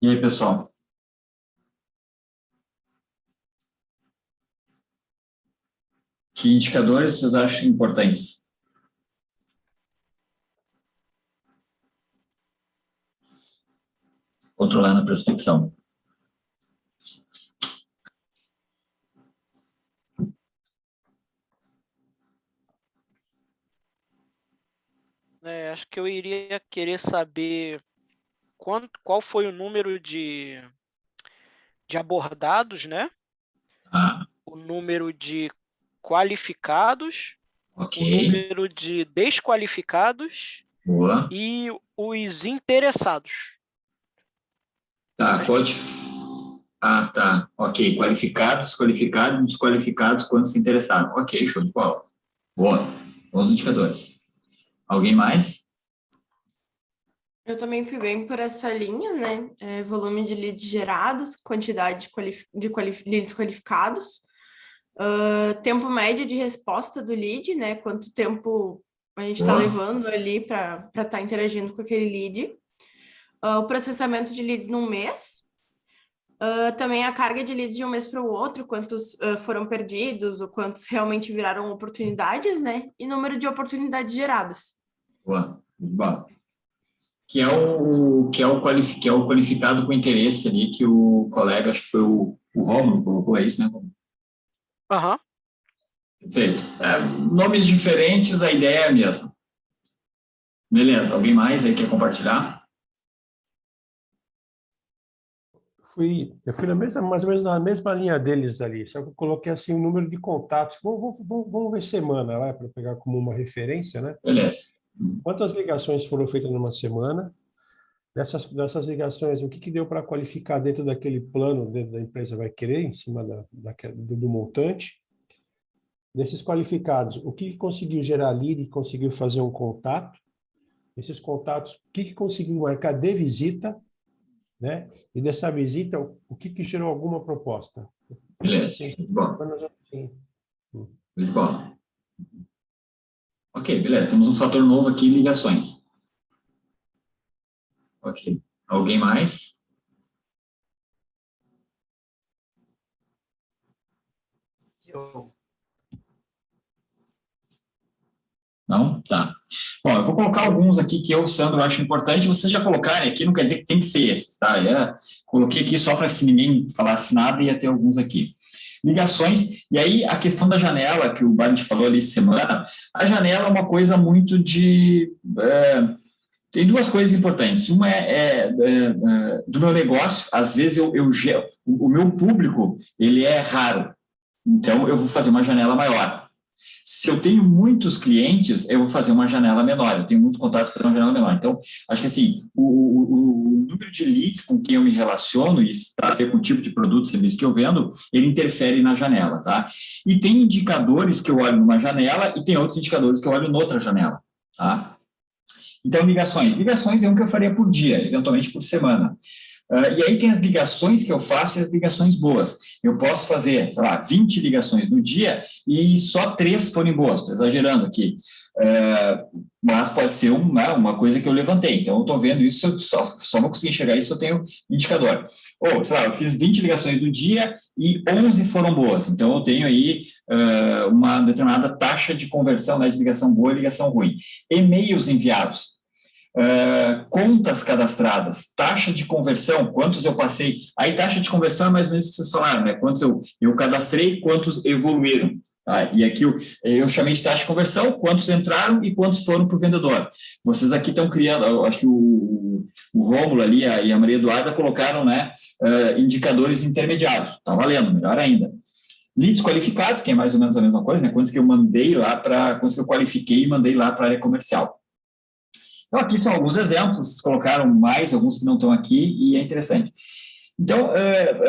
Speaker 1: E aí, pessoal? Que indicadores vocês acham importantes? Controlando a prospecção.
Speaker 3: Acho que eu iria querer saber qual foi o número de abordados, né?
Speaker 1: Ah,
Speaker 3: O número de qualificados,
Speaker 1: ok.
Speaker 3: o número de desqualificados
Speaker 1: Boa.
Speaker 3: e os interessados.
Speaker 1: Tá, Ah, tá. Ok. Qualificados, qualificados, desqualificados, quantos se interessaram. Ok, show de bola. Boa. Bons indicadores. Alguém mais?
Speaker 5: Eu também fui bem por essa linha, né? Volume de leads gerados, quantidade de leads qualificados, tempo médio de resposta do lead, né? Quanto tempo a gente está levando ali para estar interagindo com aquele lead. O processamento de leads num mês. Também a carga de leads de um mês para o outro, quantos foram perdidos ou quantos realmente viraram oportunidades, né? E número de oportunidades geradas.
Speaker 1: Boa. Boa. Que é o qualificado com interesse ali, que o colega, acho que foi o Rômulo, colocou, é isso, né?
Speaker 3: Aham.
Speaker 1: Perfeito. Nomes diferentes, a ideia é a mesma. Beleza, alguém mais aí quer compartilhar?
Speaker 2: Eu fui mais ou menos na mesma linha deles ali, só que eu coloquei assim o número de contatos. Vamos ver semana, vai, para pegar como uma referência, né?
Speaker 1: Beleza.
Speaker 2: Quantas ligações foram feitas numa semana? Dessas ligações, o que deu para qualificar dentro daquele plano dentro da empresa vai querer, em cima do montante? Desses qualificados, o que conseguiu gerar lead e conseguiu fazer um contato? Esses contatos, o que conseguiu marcar de visita, né? E dessa visita, o que gerou alguma proposta?
Speaker 1: Beleza. Bom. Muito bom. Ok, beleza. Temos um fator novo aqui, ligações. Ok. Alguém mais? Não? Tá. Bom, eu vou colocar alguns aqui que eu, Sandro, acho importante. Vocês já colocarem aqui, não quer dizer que tem que ser esses, tá? Coloquei aqui só para se ninguém falasse nada, ia ter alguns aqui. Ligações, e aí a questão da janela, que o Barnett falou ali semana, a janela é uma coisa muito de... tem duas coisas importantes. Uma do meu negócio, às vezes o meu público, ele é raro, então eu vou fazer uma janela maior. Se eu tenho muitos clientes, eu vou fazer uma janela menor. Eu tenho muitos contatos para fazer uma janela menor. Então, acho que assim, o número de leads com quem eu me relaciono, e isso tem a ver com o tipo de produto, serviço que eu vendo, ele interfere na janela, tá? E tem indicadores que eu olho numa janela e tem outros indicadores que eu olho noutra janela, tá? Então, ligações. Ligações é um que eu faria por dia, eventualmente por semana. E aí tem as ligações que eu faço e as ligações boas. Eu posso fazer, sei lá, 20 ligações no dia e só 3 forem boas, estou exagerando aqui. Mas pode ser uma coisa que eu levantei. Então, eu estou vendo isso, eu só vou conseguir enxergar isso se eu tenho indicador. Ou, sei lá, eu fiz 20 ligações no dia e 11 foram boas. Então, eu tenho aí uma determinada taxa de conversão, né, de ligação boa e ligação ruim. E-mails enviados. Contas cadastradas, taxa de conversão, quantos eu passei. Aí, taxa de conversão é mais ou menos o que vocês falaram, né? Quantos eu cadastrei, quantos evoluíram. Tá? E aqui eu chamei de taxa de conversão, quantos entraram e quantos foram para o vendedor. Vocês aqui estão criando, eu acho que o Rômulo ali e a Maria Eduarda colocaram, né, indicadores intermediários. Está valendo, melhor ainda. Leads qualificados, que é mais ou menos a mesma coisa, né? Quantos que eu mandei lá quantos que eu qualifiquei e mandei lá para a área comercial. Então, aqui são alguns exemplos, vocês colocaram mais, alguns que não estão aqui, e é interessante. Então,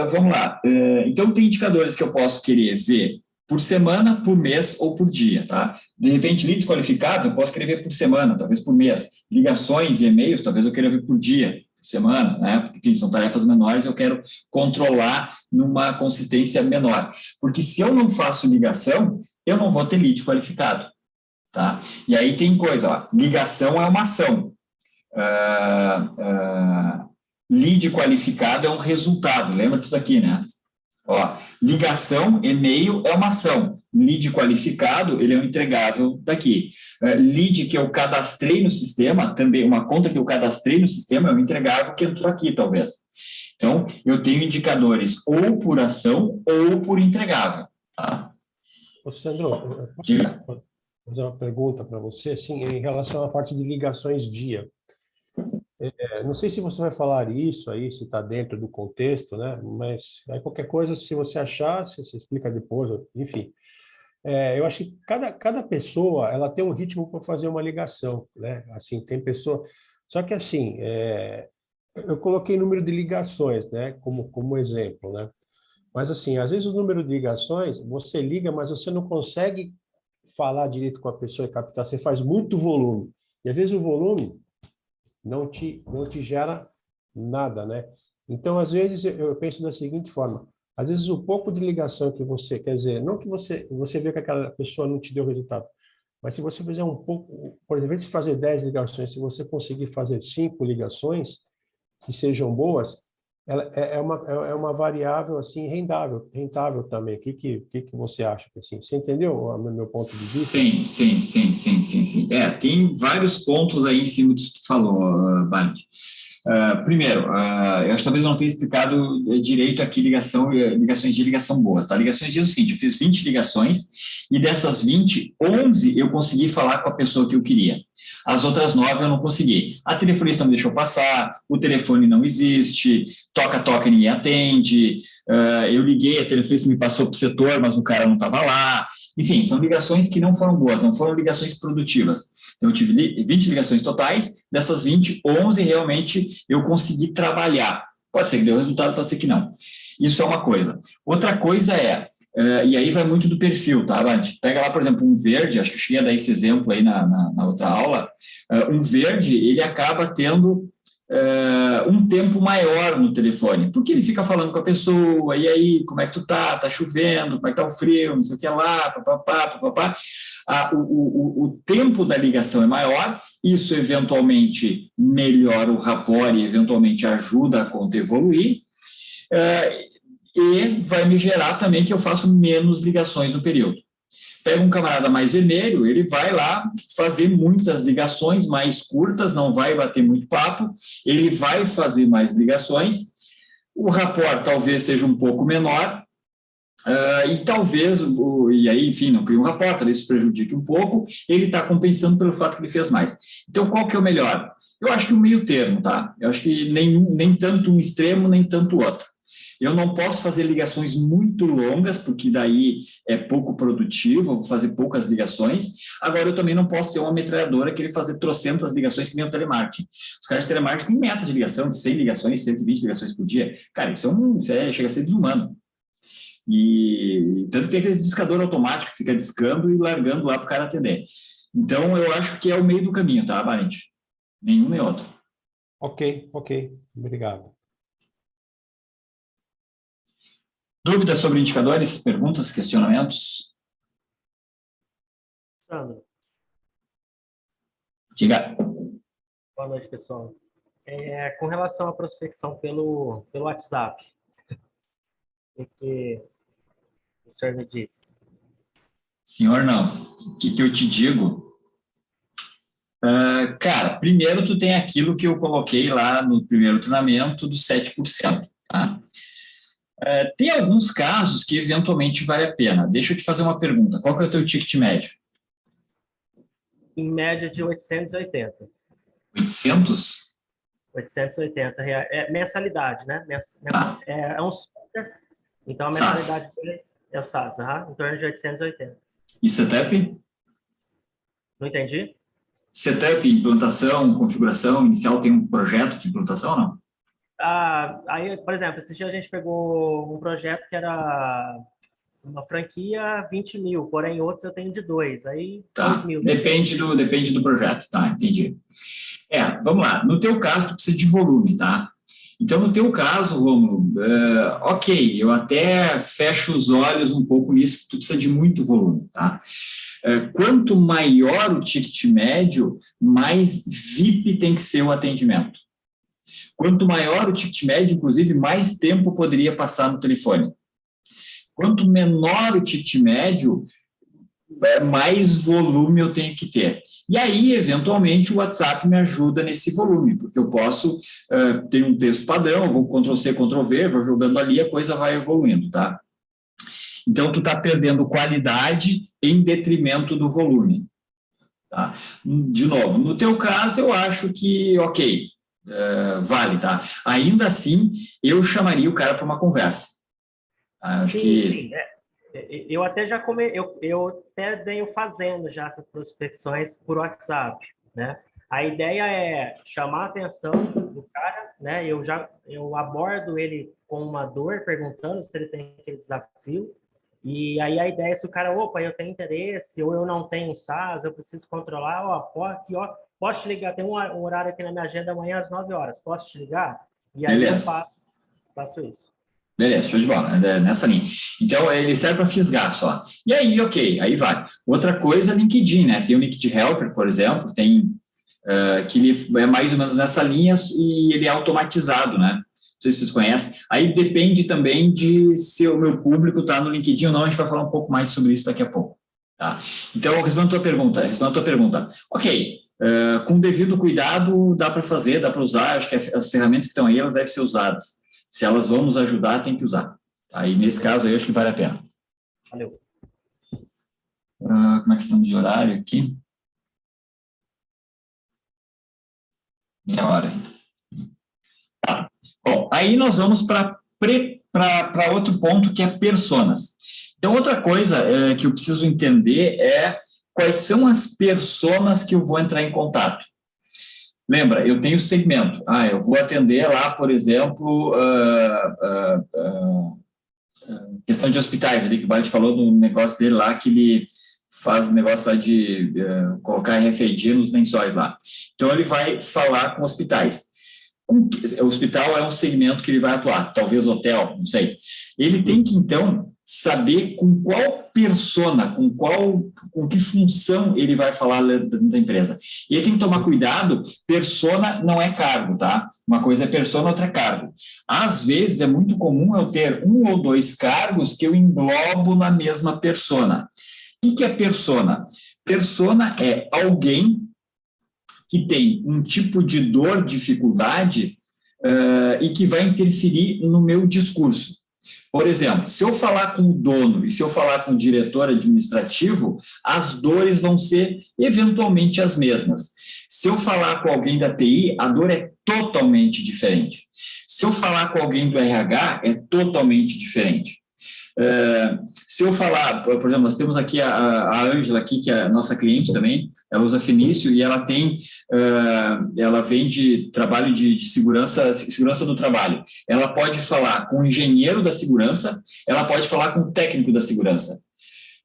Speaker 1: vamos lá. Então, tem indicadores que eu posso querer ver por semana, por mês ou por dia, tá? De repente, leads qualificados, eu posso querer ver por semana, talvez por mês. Ligações e e-mails, talvez eu queira ver por dia, por semana, né? Porque, enfim, são tarefas menores, eu quero controlar numa consistência menor. Porque se eu não faço ligação, eu não vou ter lead qualificado. Tá? E aí tem coisa, ó, ligação é uma ação. Lead qualificado é um resultado, lembra disso aqui, né? Ó, ligação, e-mail é uma ação. Lead qualificado, ele é um entregável daqui. Lead que eu cadastrei no sistema, também uma conta que eu cadastrei no sistema, é um entregável que entrou aqui, talvez. Então, eu tenho indicadores ou por ação ou por entregável. Tá?
Speaker 2: Ô, Sandro, posso fazer uma pergunta para você, assim, em relação à parte de ligações dia. Não sei se você vai falar isso aí, se está dentro do contexto, né? Mas aí qualquer coisa, se você achar, você explica depois, enfim. Eu acho que cada pessoa ela tem um ritmo para fazer uma ligação, né? Assim, tem pessoa... Só que assim, eu coloquei número de ligações, né? Como exemplo, né? Mas assim, às vezes o número de ligações, você liga, mas você não consegue falar direito com a pessoa e captar, você faz muito volume. E às vezes o volume não te gera nada, né? Então, às vezes, eu penso da seguinte forma, às vezes o pouco de ligação que você, quer dizer, não que você vê que aquela pessoa não te deu resultado, mas se você fizer um pouco, por exemplo, se fazer 10 ligações, se você conseguir fazer 5 ligações que sejam boas, ela é uma variável, assim, rentável também. O que você acha? Assim? Você entendeu o meu ponto de vista?
Speaker 1: Sim. Tem vários pontos aí em cima disso que tu falou, Band. Primeiro, eu acho que talvez eu não tenha explicado direito aqui ligações de ligação boas, tá? Ligações diz o seguinte, eu fiz 20 ligações e dessas 20, 11 eu consegui falar com a pessoa que eu queria. As outras 9 eu não consegui. A telefonista não deixou passar, o telefone não existe, toca e ninguém atende, eu liguei, a telefonista me passou para o setor, mas o cara não estava lá. Enfim, são ligações que não foram boas, não foram ligações produtivas. Então, eu tive 20 ligações totais, dessas 20, 11 realmente eu consegui trabalhar. Pode ser que deu resultado, pode ser que não. Isso é uma coisa. Outra coisa e aí vai muito do perfil, tá, Band? Pega lá, por exemplo, um verde, acho que eu cheguei a dar esse exemplo aí na outra aula, um verde, ele acaba tendo um tempo maior no telefone, porque ele fica falando com a pessoa, e aí, como é que tu tá? Tá chovendo, como é que tá o frio, não sei o que lá, papapá. O tempo da ligação é maior, isso eventualmente melhora o rapport e eventualmente ajuda a conta a evoluir, e vai me gerar também que eu faço menos ligações no período. Pega um camarada mais vermelho, ele vai lá fazer muitas ligações mais curtas, não vai bater muito papo, ele vai fazer mais ligações, o rapport talvez seja um pouco menor, e talvez, e aí, enfim, não cria um rapport, talvez isso prejudique um pouco, ele está compensando pelo fato que ele fez mais. Então, qual que é o melhor? Eu acho que o meio termo, tá? Eu acho que nem tanto um extremo, nem tanto o outro. Eu não posso fazer ligações muito longas, porque daí é pouco produtivo, eu vou fazer poucas ligações. Agora, eu também não posso ser uma metralhadora, querer fazer trocentas ligações que nem o telemarketing. Os caras de telemarketing têm meta de ligação de 100 ligações, 120 ligações por dia. Cara, isso chega a ser desumano. E tanto que tem aquele discador automático que fica discando e largando lá para o cara atender. Então, eu acho que é o meio do caminho, tá, Valente? Nenhum nem outro.
Speaker 2: Ok. Obrigado.
Speaker 1: Dúvidas sobre indicadores? Perguntas, questionamentos?
Speaker 7: Sandro.
Speaker 1: Diga.
Speaker 7: Boa noite, pessoal. Com relação à prospecção pelo WhatsApp, o que o senhor me disse?
Speaker 1: Senhor, não. O que eu te digo? Cara, primeiro tu tem aquilo que eu coloquei lá no primeiro treinamento dos 7%. Tá? Tem alguns casos que eventualmente vale a pena. Deixa eu te fazer uma pergunta. Qual que é o teu ticket médio?
Speaker 7: Em média de 880.
Speaker 1: 800?
Speaker 7: 880 reais. É mensalidade, né? É um software. Então, a mensalidade dele é o SaaS, em torno de 880.
Speaker 1: E setup?
Speaker 7: Não entendi?
Speaker 1: Setup, implantação, configuração inicial, tem um projeto de implantação ou não?
Speaker 7: Aí, por exemplo, esse dia a gente pegou um projeto que era uma franquia 20 mil, porém outros eu tenho de 2, aí 2 mil.
Speaker 1: Depende do projeto, tá? Entendi. Vamos lá. No teu caso, tu precisa de volume, tá? Então, no teu caso, Romulo, ok, eu até fecho os olhos um pouco nisso, porque tu precisa de muito volume, tá? Quanto maior o ticket médio, mais VIP tem que ser o atendimento. Quanto maior o ticket médio, inclusive, mais tempo poderia passar no telefone. Quanto menor o ticket médio, mais volume eu tenho que ter. E aí, eventualmente, o WhatsApp me ajuda nesse volume, porque eu posso ter um texto padrão, eu vou Ctrl+C, Ctrl+V, vou jogando ali, a coisa vai evoluindo, tá? Então, tu está perdendo qualidade em detrimento do volume. Tá? De novo, no teu caso, eu acho que, ok, vale, tá? Ainda assim, eu chamaria o cara para uma conversa. Tá? Acho que...
Speaker 7: Eu até já eu até venho fazendo já essas prospecções por WhatsApp, né? A ideia é chamar a atenção do cara, né? Eu abordo ele com uma dor, perguntando se ele tem aquele desafio. E aí a ideia é se o cara, opa, eu tenho interesse, ou eu não tenho SaaS, eu preciso controlar, aqui, posso te ligar, tem um horário aqui na minha agenda amanhã às 9 horas, posso te ligar? E aí eu faço isso.
Speaker 1: Beleza, show de bola, nessa linha. Então, ele serve para fisgar só. E aí, ok, aí vai. Outra coisa, LinkedIn, né? Tem o LinkedIn Helper, por exemplo, tem que ele é mais ou menos nessa linha e ele é automatizado, né? Não sei se vocês conhecem. Aí depende também de se o meu público está no LinkedIn ou não, a gente vai falar um pouco mais sobre isso daqui a pouco. Tá? Então, respondendo a tua pergunta. Ok, com devido cuidado, dá para fazer, dá para usar, acho que as ferramentas que estão aí, elas devem ser usadas. Se elas vão nos ajudar, tem que usar. Aí, nesse caso, aí, eu acho que vale a pena.
Speaker 7: Valeu.
Speaker 1: Como é que estamos de horário aqui? Meia hora. Tá. Bom, aí nós vamos para outro ponto, que é personas. Então, outra coisa que eu preciso entender é quais são as personas que eu vou entrar em contato. Lembra, eu tenho segmento. Eu vou atender lá, por exemplo, questão de hospitais, ali que o Bart falou do negócio dele lá, que ele faz o negócio lá de colocar RFID nos lençóis lá. Então, ele vai falar com hospitais. O hospital é um segmento que ele vai atuar, talvez hotel, não sei. Ele tem que, então, saber com qual persona, com que função ele vai falar da empresa. E ele tem que tomar cuidado, persona não é cargo, tá? Uma coisa é persona, outra é cargo. Às vezes, é muito comum eu ter 1 ou 2 cargos que eu englobo na mesma persona. O que é persona? Persona é alguém que tem um tipo de dor, dificuldade, e que vai interferir no meu discurso. Por exemplo, se eu falar com o dono e se eu falar com o diretor administrativo, as dores vão ser eventualmente as mesmas. Se eu falar com alguém da TI, a dor é totalmente diferente. Se eu falar com alguém do RH, é totalmente diferente. Se eu falar, por exemplo, nós temos aqui a Ângela aqui, que é a nossa cliente também, ela usa Finício e ela vende trabalho de segurança do trabalho. Ela pode falar com o engenheiro da segurança, ela pode falar com o técnico da segurança.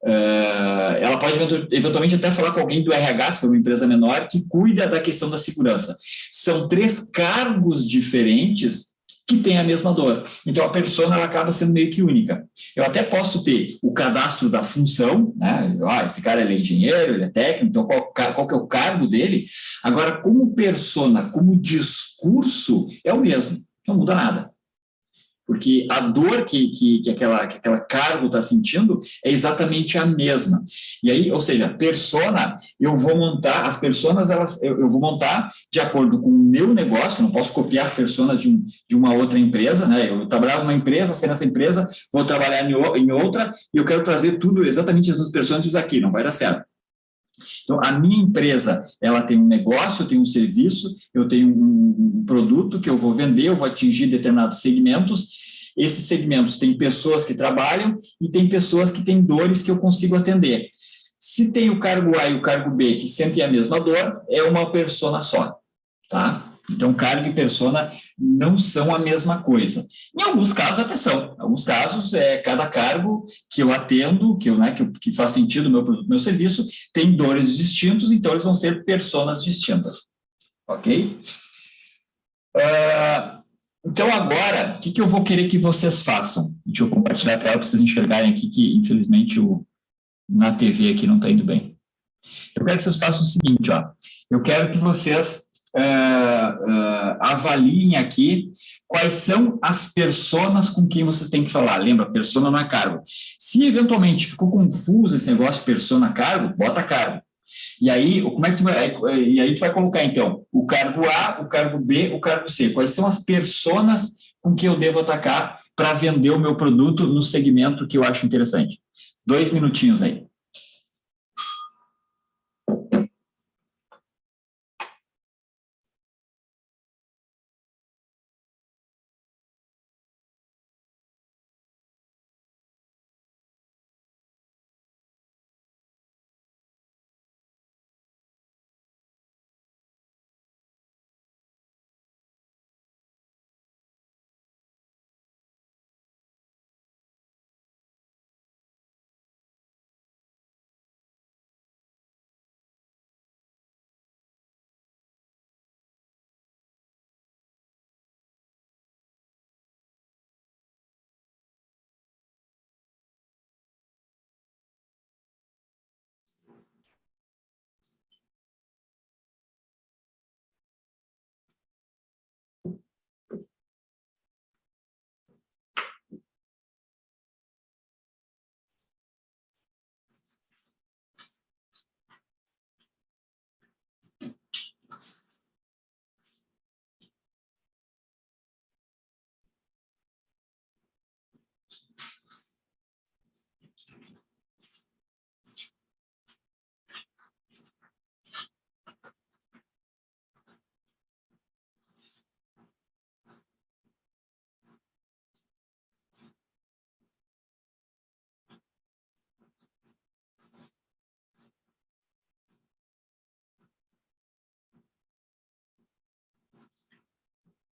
Speaker 1: Ela pode eventualmente até falar com alguém do RH, se for uma empresa menor, que cuida da questão da segurança. São 3 cargos diferentes que tem a mesma dor. Então, a persona ela acaba sendo meio que única. Eu até posso ter o cadastro da função, né? Esse cara ele é engenheiro, ele é técnico, então qual que é o cargo dele? Agora, como persona, como discurso, é o mesmo, não muda nada. Porque a dor que aquela cargo está sentindo é exatamente a mesma. E aí, ou seja, persona, eu vou montar, as personas, eu vou montar de acordo com o meu negócio, não posso copiar as personas de uma outra empresa, né? Eu trabalhava numa empresa, sei nessa empresa, vou trabalhar em outra, e eu quero trazer tudo, exatamente as duas personas aqui, não vai dar certo. Então, a minha empresa, ela tem um negócio, eu tenho um serviço, eu tenho um produto que eu vou vender, eu vou atingir determinados segmentos. Esses segmentos têm pessoas que trabalham e tem pessoas que têm dores que eu consigo atender. Se tem o cargo A e o cargo B que sentem a mesma dor, é uma persona só, tá? Então, cargo e persona não são a mesma coisa. Em alguns casos, até são. Em alguns casos, cada cargo que eu atendo, que faz sentido o meu produto, meu serviço, tem dores distintas, então eles vão ser personas distintas. Ok? Então, agora, o que eu vou querer que vocês façam? Deixa eu compartilhar a tela para vocês enxergarem aqui que, infelizmente, na TV aqui não está indo bem. Eu quero que vocês façam o seguinte, ó. Eu quero que vocês avaliem aqui quais são as personas com quem vocês têm que falar. Lembra, persona não é cargo. Se eventualmente ficou confuso esse negócio de persona cargo, bota cargo. E aí, como é que e aí tu vai colocar, então, o cargo A, o cargo B, o cargo C. Quais são as personas com que eu devo atacar para vender o meu produto no segmento que eu acho interessante? 2 minutinhos aí.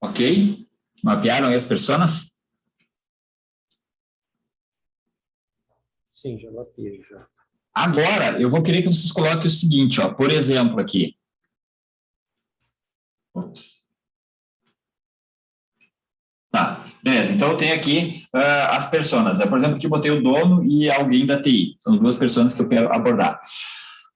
Speaker 1: Ok? Mapearam aí as personas?
Speaker 2: Sim, já mapeei, já.
Speaker 1: Agora, eu vou querer que vocês coloquem o seguinte, ó, por exemplo, aqui. Ops. Tá, beleza. Então, eu tenho aqui as personas. Por exemplo, aqui eu botei o dono e alguém da TI. São as duas pessoas que eu quero abordar.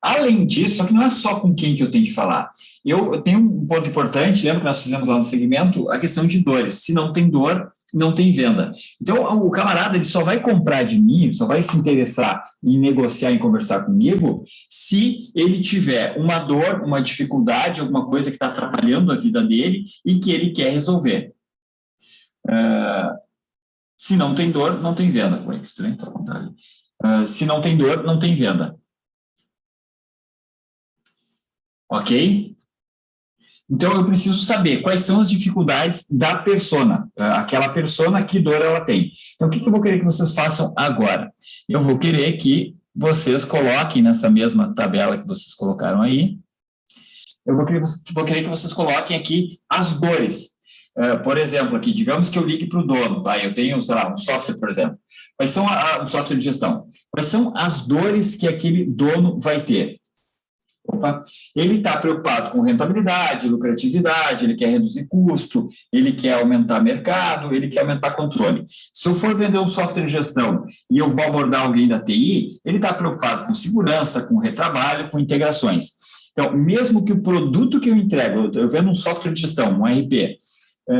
Speaker 1: Além disso, só que não é só com quem que eu tenho que falar. Eu tenho um ponto importante, lembra que nós fizemos lá no segmento, a questão de dores. Se não tem dor, não tem venda. Então, o camarada ele só vai comprar de mim, só vai se interessar em negociar, em conversar comigo, se ele tiver uma dor, uma dificuldade, alguma coisa que está atrapalhando a vida dele e que ele quer resolver. Se não tem dor, não tem venda. Ué, que estranho, tá contrário. Se não tem dor, não tem venda. Ok? Então, eu preciso saber quais são as dificuldades da persona, aquela persona, que dor ela tem. Então, o que eu vou querer que vocês façam agora? Eu vou querer que vocês coloquem nessa mesma tabela que vocês colocaram aí, eu vou querer que vocês coloquem aqui as dores. Por exemplo, aqui, digamos que eu ligue para o dono, tá? Eu tenho, sei lá, um software, por exemplo. Quais são um software de gestão? Quais são as dores que aquele dono vai ter? Opa. Ele está preocupado com rentabilidade, lucratividade, ele quer reduzir custo, ele quer aumentar mercado, ele quer aumentar controle. Se eu for vender um software de gestão e eu vou abordar alguém da TI, ele está preocupado com segurança, com retrabalho, com integrações. Então, mesmo que o produto que eu entrego, eu vendo um software de gestão, um RP,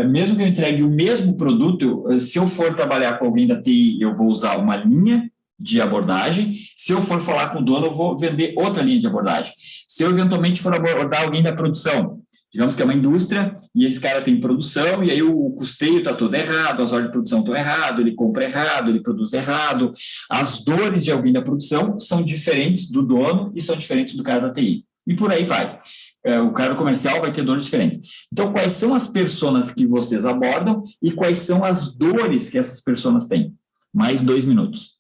Speaker 1: mesmo que eu entregue o mesmo produto, se eu for trabalhar com alguém da TI, eu vou usar uma linha de abordagem. Se eu for falar com o dono, eu vou vender outra linha de abordagem. Se eu eventualmente for abordar alguém da produção, digamos que é uma indústria e esse cara tem produção e aí o custeio está todo errado, as ordens de produção estão errado, ele compra errado, ele produz errado. As dores de alguém da produção são diferentes do dono e são diferentes do cara da TI. E por aí vai. O cara comercial vai ter dores diferentes. Então, quais são as personas que vocês abordam e quais são as dores que essas personas têm? Mais 2 minutos.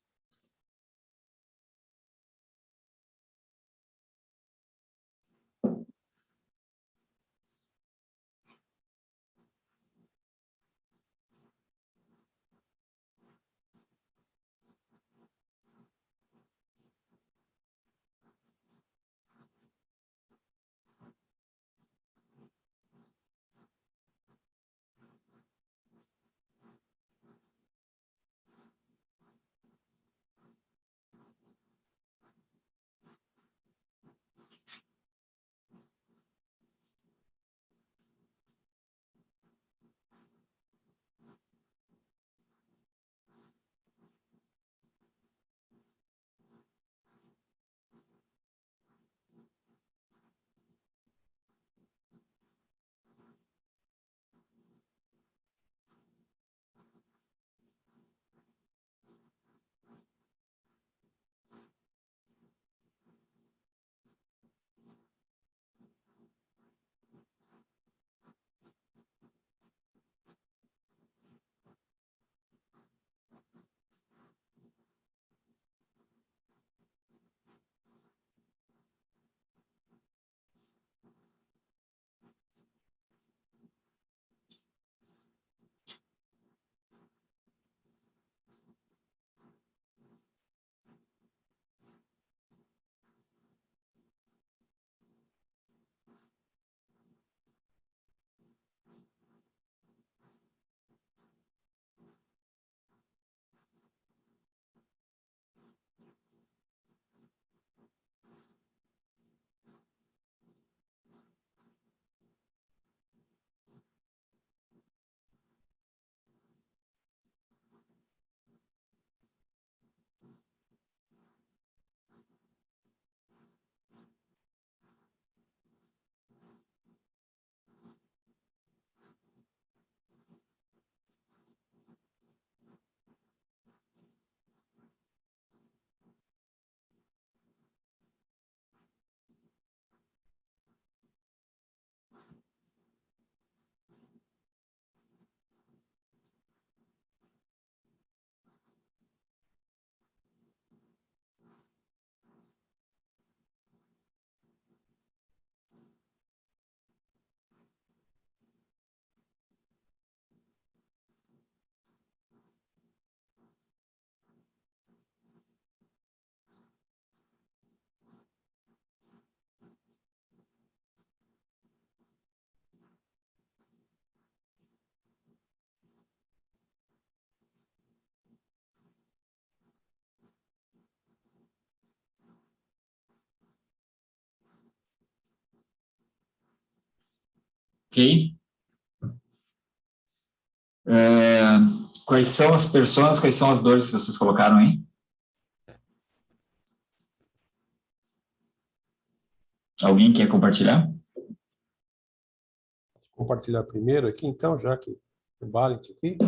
Speaker 1: Ok? Quais são as pessoas, quais são as dores que vocês colocaram aí? Alguém quer compartilhar?
Speaker 2: Compartilhar primeiro aqui, então, já que o Balint aqui.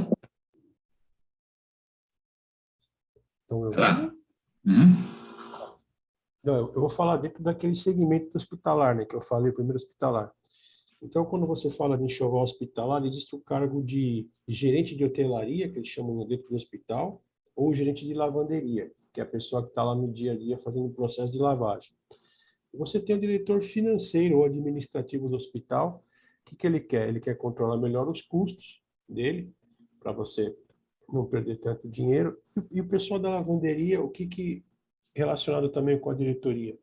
Speaker 2: Estão me ouvindo? Não, eu vou falar dentro daquele segmento do hospitalar, né, que eu falei, primeiro hospitalar. Então, quando você fala de enxoval hospitalar, existe o cargo de gerente de hotelaria, que eles chamam dentro do hospital, ou gerente de lavanderia, que é a pessoa que está lá no dia a dia fazendo o processo de lavagem. Você tem o diretor financeiro ou administrativo do hospital. O que ele quer? Ele quer controlar melhor os custos dele, para você não perder tanto dinheiro. E o pessoal da lavanderia, relacionado também com a diretoria?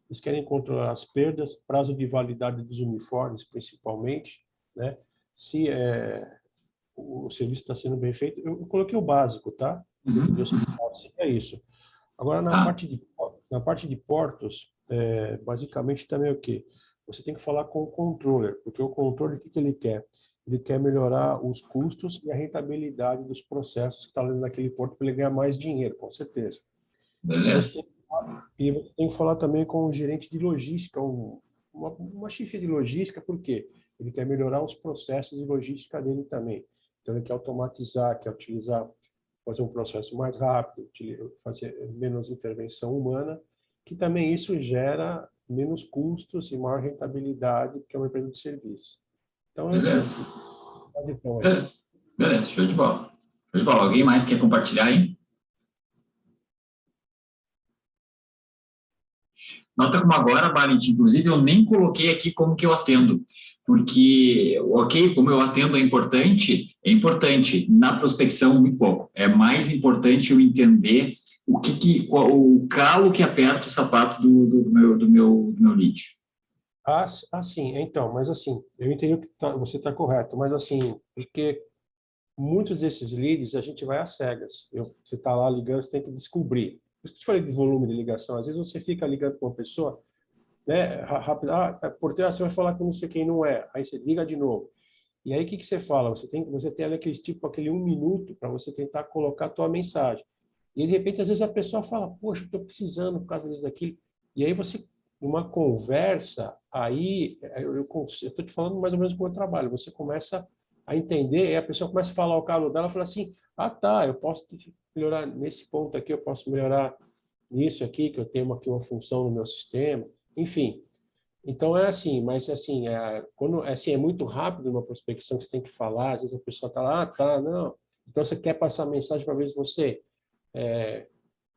Speaker 2: Eles querem controlar as perdas, prazo de validade dos uniformes, principalmente, né? Se o serviço está sendo bem feito. Eu coloquei o básico, tá? É isso. Agora, na parte de portos, basicamente também o quê? Você tem que falar com o controller, porque o controller, o que ele quer? Ele quer melhorar os custos e a rentabilidade dos processos que estão ali naquele porto para ele ganhar mais dinheiro, com certeza.
Speaker 1: Beleza.
Speaker 2: E você tem que falar também com o gerente de logística, uma chefia de logística, por quê? Ele quer melhorar os processos de logística dele também. Então, ele quer automatizar, quer fazer um processo mais rápido, fazer menos intervenção humana, que também isso gera menos custos e maior rentabilidade, porque é uma empresa de serviço. Então,
Speaker 1: Beleza. Beleza, show de bola. Show de bola. Alguém mais quer compartilhar aí? Nota como agora, Balint, inclusive eu nem coloquei aqui como que eu atendo, porque, ok, como eu atendo é importante, na prospecção muito pouco. É mais importante eu entender o calo que aperta o sapato do meu lead.
Speaker 2: Sim, então, mas assim, eu entendo que você está correto, mas assim, porque muitos desses leads a gente vai às cegas. Você está lá ligando, você tem que descobrir. Por isso que eu te falei de volume de ligação. Às vezes você fica ligando com uma pessoa, né, rápido, porteira, você vai falar com não sei quem não é, aí você liga de novo. E aí o que você fala? Você tem aquele 1 minuto para você tentar colocar a tua mensagem. E de repente, às vezes a pessoa fala, poxa, eu estou precisando por causa disso, daquilo. E aí você, numa conversa, aí eu estou te falando mais ou menos como eu trabalho, você começa a entender, e a pessoa começa a falar o calo dela, fala assim, tá, eu posso melhorar nesse ponto aqui, eu posso melhorar nisso aqui, que eu tenho aqui uma função no meu sistema, enfim. Então é assim, mas assim, quando assim, é muito rápido uma prospecção que você tem que falar, às vezes a pessoa está lá, tá, não. Então você quer passar a mensagem para ver se você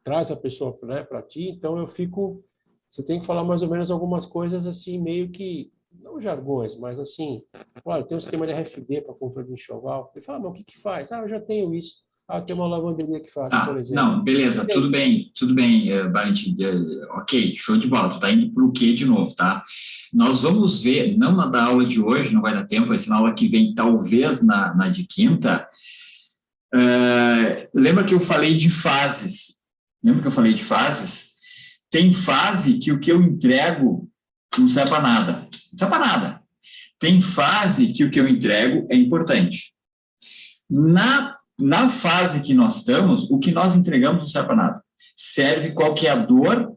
Speaker 2: traz a pessoa, né, para ti, então você tem que falar mais ou menos algumas coisas assim, meio que, não jargões, mas assim, olha, tem um sistema de RFD para controle de enxoval. Ele fala, mas o que faz? Eu já tenho isso. Tem uma lavanderia que faz, por exemplo.
Speaker 1: Não, beleza, tudo bem, Balint, ok, show de bola, tu tá indo para o quê de novo, tá? Nós vamos ver, não na da aula de hoje, não vai dar tempo, vai ser na aula que vem, talvez na de quinta. Lembra que eu falei de fases? Tem fase que o que eu entrego não serve para nada. Não serve para nada. Tem fase que o que eu entrego é importante. Na fase que nós estamos, o que nós entregamos não serve para nada. Serve qual que é a dor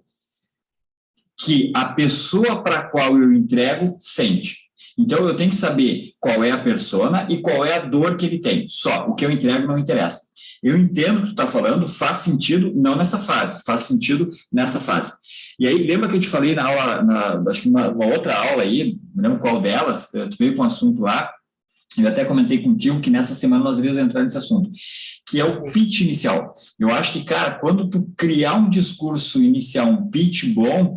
Speaker 1: que a pessoa para a qual eu entrego sente. Então, eu tenho que saber qual é a persona e qual é a dor que ele tem. Só, o que eu entrego não interessa. Eu entendo o que tu está falando, faz sentido não nessa fase, faz sentido nessa fase. E aí, lembra que eu te falei na aula, acho que uma outra aula aí, não lembro qual delas, tu veio com um assunto lá, eu até comentei contigo que nessa semana nós iremos entrar nesse assunto, que é o pitch inicial. Eu acho que, cara, quando tu criar um discurso inicial, um pitch bom,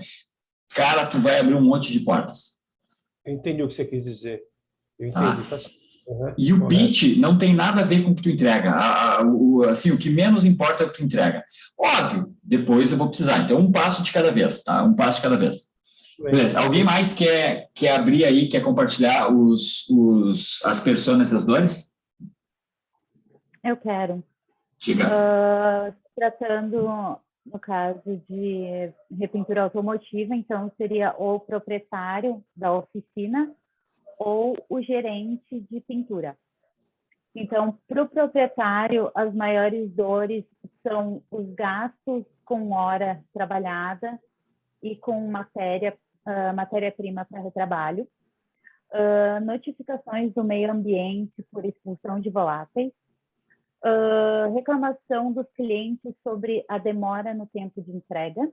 Speaker 1: cara, tu vai abrir um monte de portas.
Speaker 2: Eu entendi o que você quis dizer. Eu entendi, tá certo.
Speaker 1: E o pitch não tem nada a ver com o que tu entrega. Assim, o que menos importa é o que tu entrega. Óbvio, depois eu vou precisar. Então, um passo de cada vez, tá? Um passo de cada vez. Beleza. Alguém mais quer abrir aí, quer compartilhar as personas e as dores?
Speaker 4: Eu quero.
Speaker 1: Diga.
Speaker 4: Tratando, no caso de repintura automotiva, então seria o proprietário da oficina ou o gerente de pintura. Então, para o proprietário, as maiores dores são os gastos com hora trabalhada e com matéria-prima para retrabalho, notificações do meio ambiente por expulsão de voláteis, reclamação dos clientes sobre a demora no tempo de entrega,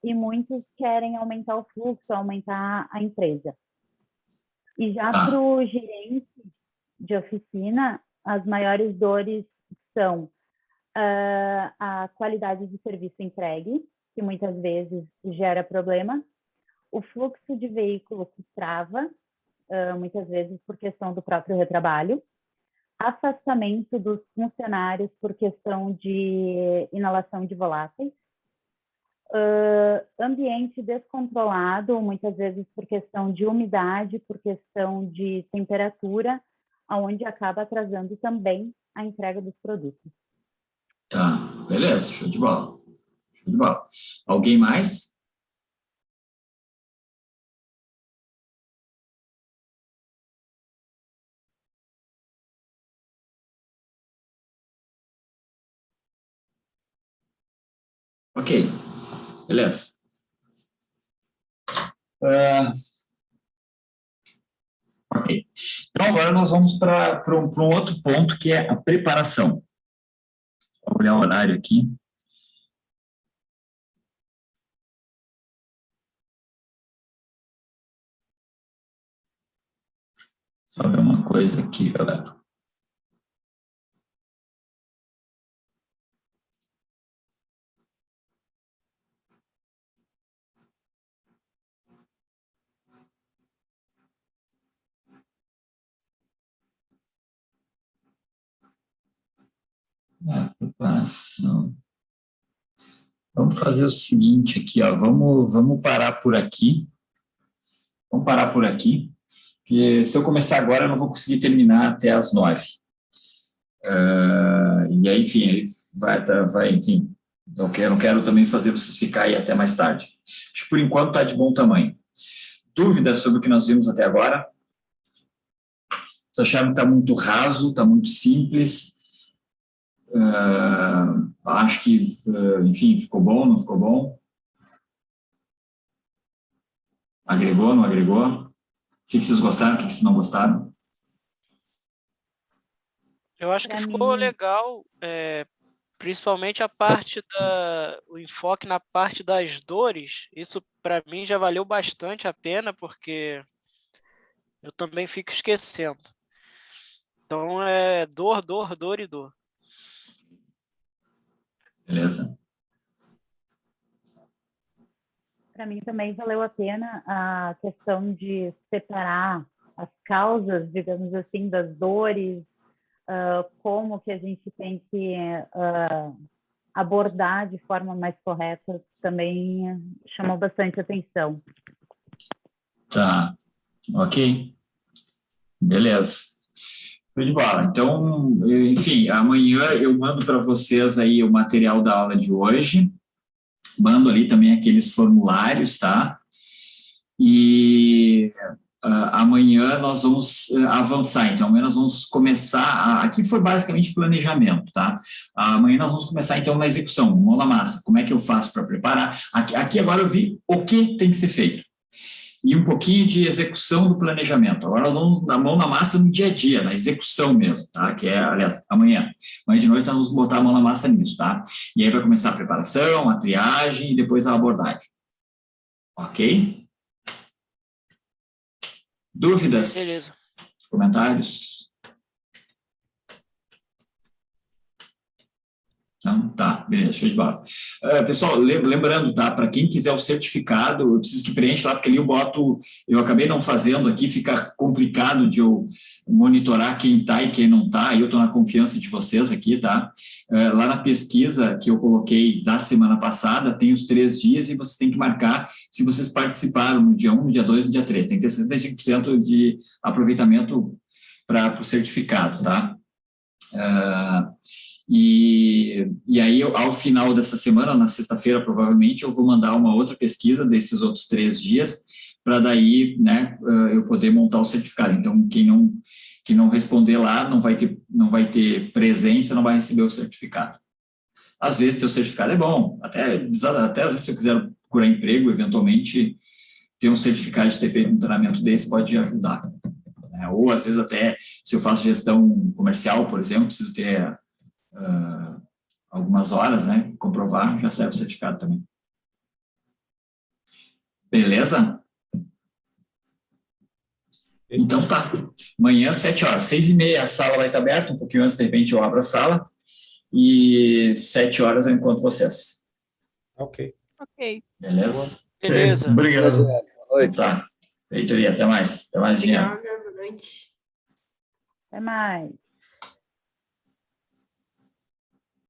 Speaker 4: e muitos querem aumentar o fluxo, aumentar a empresa. E já para o gerente de oficina, as maiores dores são a qualidade de serviço entregue, que muitas vezes gera problema, o fluxo de veículo que trava, muitas vezes por questão do próprio retrabalho, afastamento dos funcionários por questão de inalação de voláteis, ambiente descontrolado, muitas vezes por questão de umidade, por questão de temperatura, onde acaba atrasando também a entrega dos produtos.
Speaker 1: Tá, beleza, show de bola. Show de bola. Alguém mais? Ok, beleza. Ok. Então, agora nós vamos para um outro ponto, que é a preparação. Vou olhar o horário aqui. Só ver uma coisa aqui, galera. Preparação. Vamos fazer o seguinte aqui, ó. Vamos parar por aqui. Vamos parar por aqui, porque se eu começar agora, eu não vou conseguir terminar até as 9. E aí, enfim, enfim, eu não quero também fazer vocês ficarem até mais tarde. Acho que por enquanto está de bom tamanho. Dúvidas sobre o que nós vimos até agora? Vocês acharam que está muito raso, está muito simples? Acho que, enfim, ficou bom, não ficou bom? Agregou, não agregou? O que vocês gostaram, o que vocês não gostaram?
Speaker 3: Eu acho que ficou legal, principalmente o enfoque na parte das dores. Isso, para mim, já valeu bastante a pena, porque eu também fico esquecendo. Então, é dor, dor, dor e dor.
Speaker 1: Beleza.
Speaker 4: Para mim também valeu a pena a questão de separar as causas, digamos assim, das dores, como que a gente tem que abordar de forma mais correta, também chamou bastante atenção.
Speaker 1: Tá, ok. Beleza. Show de bola. Então, enfim, amanhã eu mando para vocês aí o material da aula de hoje, mando ali também aqueles formulários, tá? E amanhã nós vamos avançar, então amanhã nós vamos começar, aqui foi basicamente planejamento, tá? Amanhã nós vamos começar então na execução, mão na massa, como é que eu faço para preparar? Aqui agora eu vi o que tem que ser feito. E um pouquinho de execução do planejamento. Agora nós vamos na mão na massa no dia a dia, na execução mesmo, tá? Que é, aliás, amanhã. Amanhã de noite nós vamos botar a mão na massa nisso, tá? E aí vai começar a preparação, a triagem e depois a abordagem. Ok? Dúvidas?
Speaker 3: Beleza.
Speaker 1: Comentários? Então, tá, beleza, show de bola. Pessoal, lembrando, tá, para quem quiser o certificado, eu preciso que preencha lá, porque ali eu acabei não fazendo aqui, fica complicado de eu monitorar quem está e quem não está, eu estou na confiança de vocês aqui, tá? Lá na pesquisa que eu coloquei da semana passada, tem os 3 dias e vocês têm que marcar se vocês participaram no dia 1, no dia 2 no dia 3, tem que ter 75% de aproveitamento para o certificado, tá? E aí, ao final dessa semana, na sexta-feira, provavelmente, eu vou mandar uma outra pesquisa desses outros 3 dias para daí, né, eu poder montar o certificado. Então, quem não responder lá não vai ter presença, não vai receber o certificado. Às vezes, teu certificado é bom, até às vezes, se eu quiser procurar emprego, eventualmente, ter um certificado de ter feito um treinamento desse pode ajudar. Né? Ou, às vezes, até, se eu faço gestão comercial, por exemplo, preciso ter algumas horas, né, comprovar, já serve o certificado também. Beleza? Então tá. Amanhã, 7 horas. 6h30 a sala vai estar aberta, um pouquinho antes, de repente eu abro a sala. E 7 horas eu encontro vocês.
Speaker 2: Ok.
Speaker 8: Ok.
Speaker 1: Beleza?
Speaker 3: Beleza.
Speaker 9: Obrigado.
Speaker 10: Boa noite.
Speaker 1: Tá. Feito aí. Até mais. Até mais, Jean.
Speaker 5: Obrigada, boa noite.
Speaker 4: Até mais.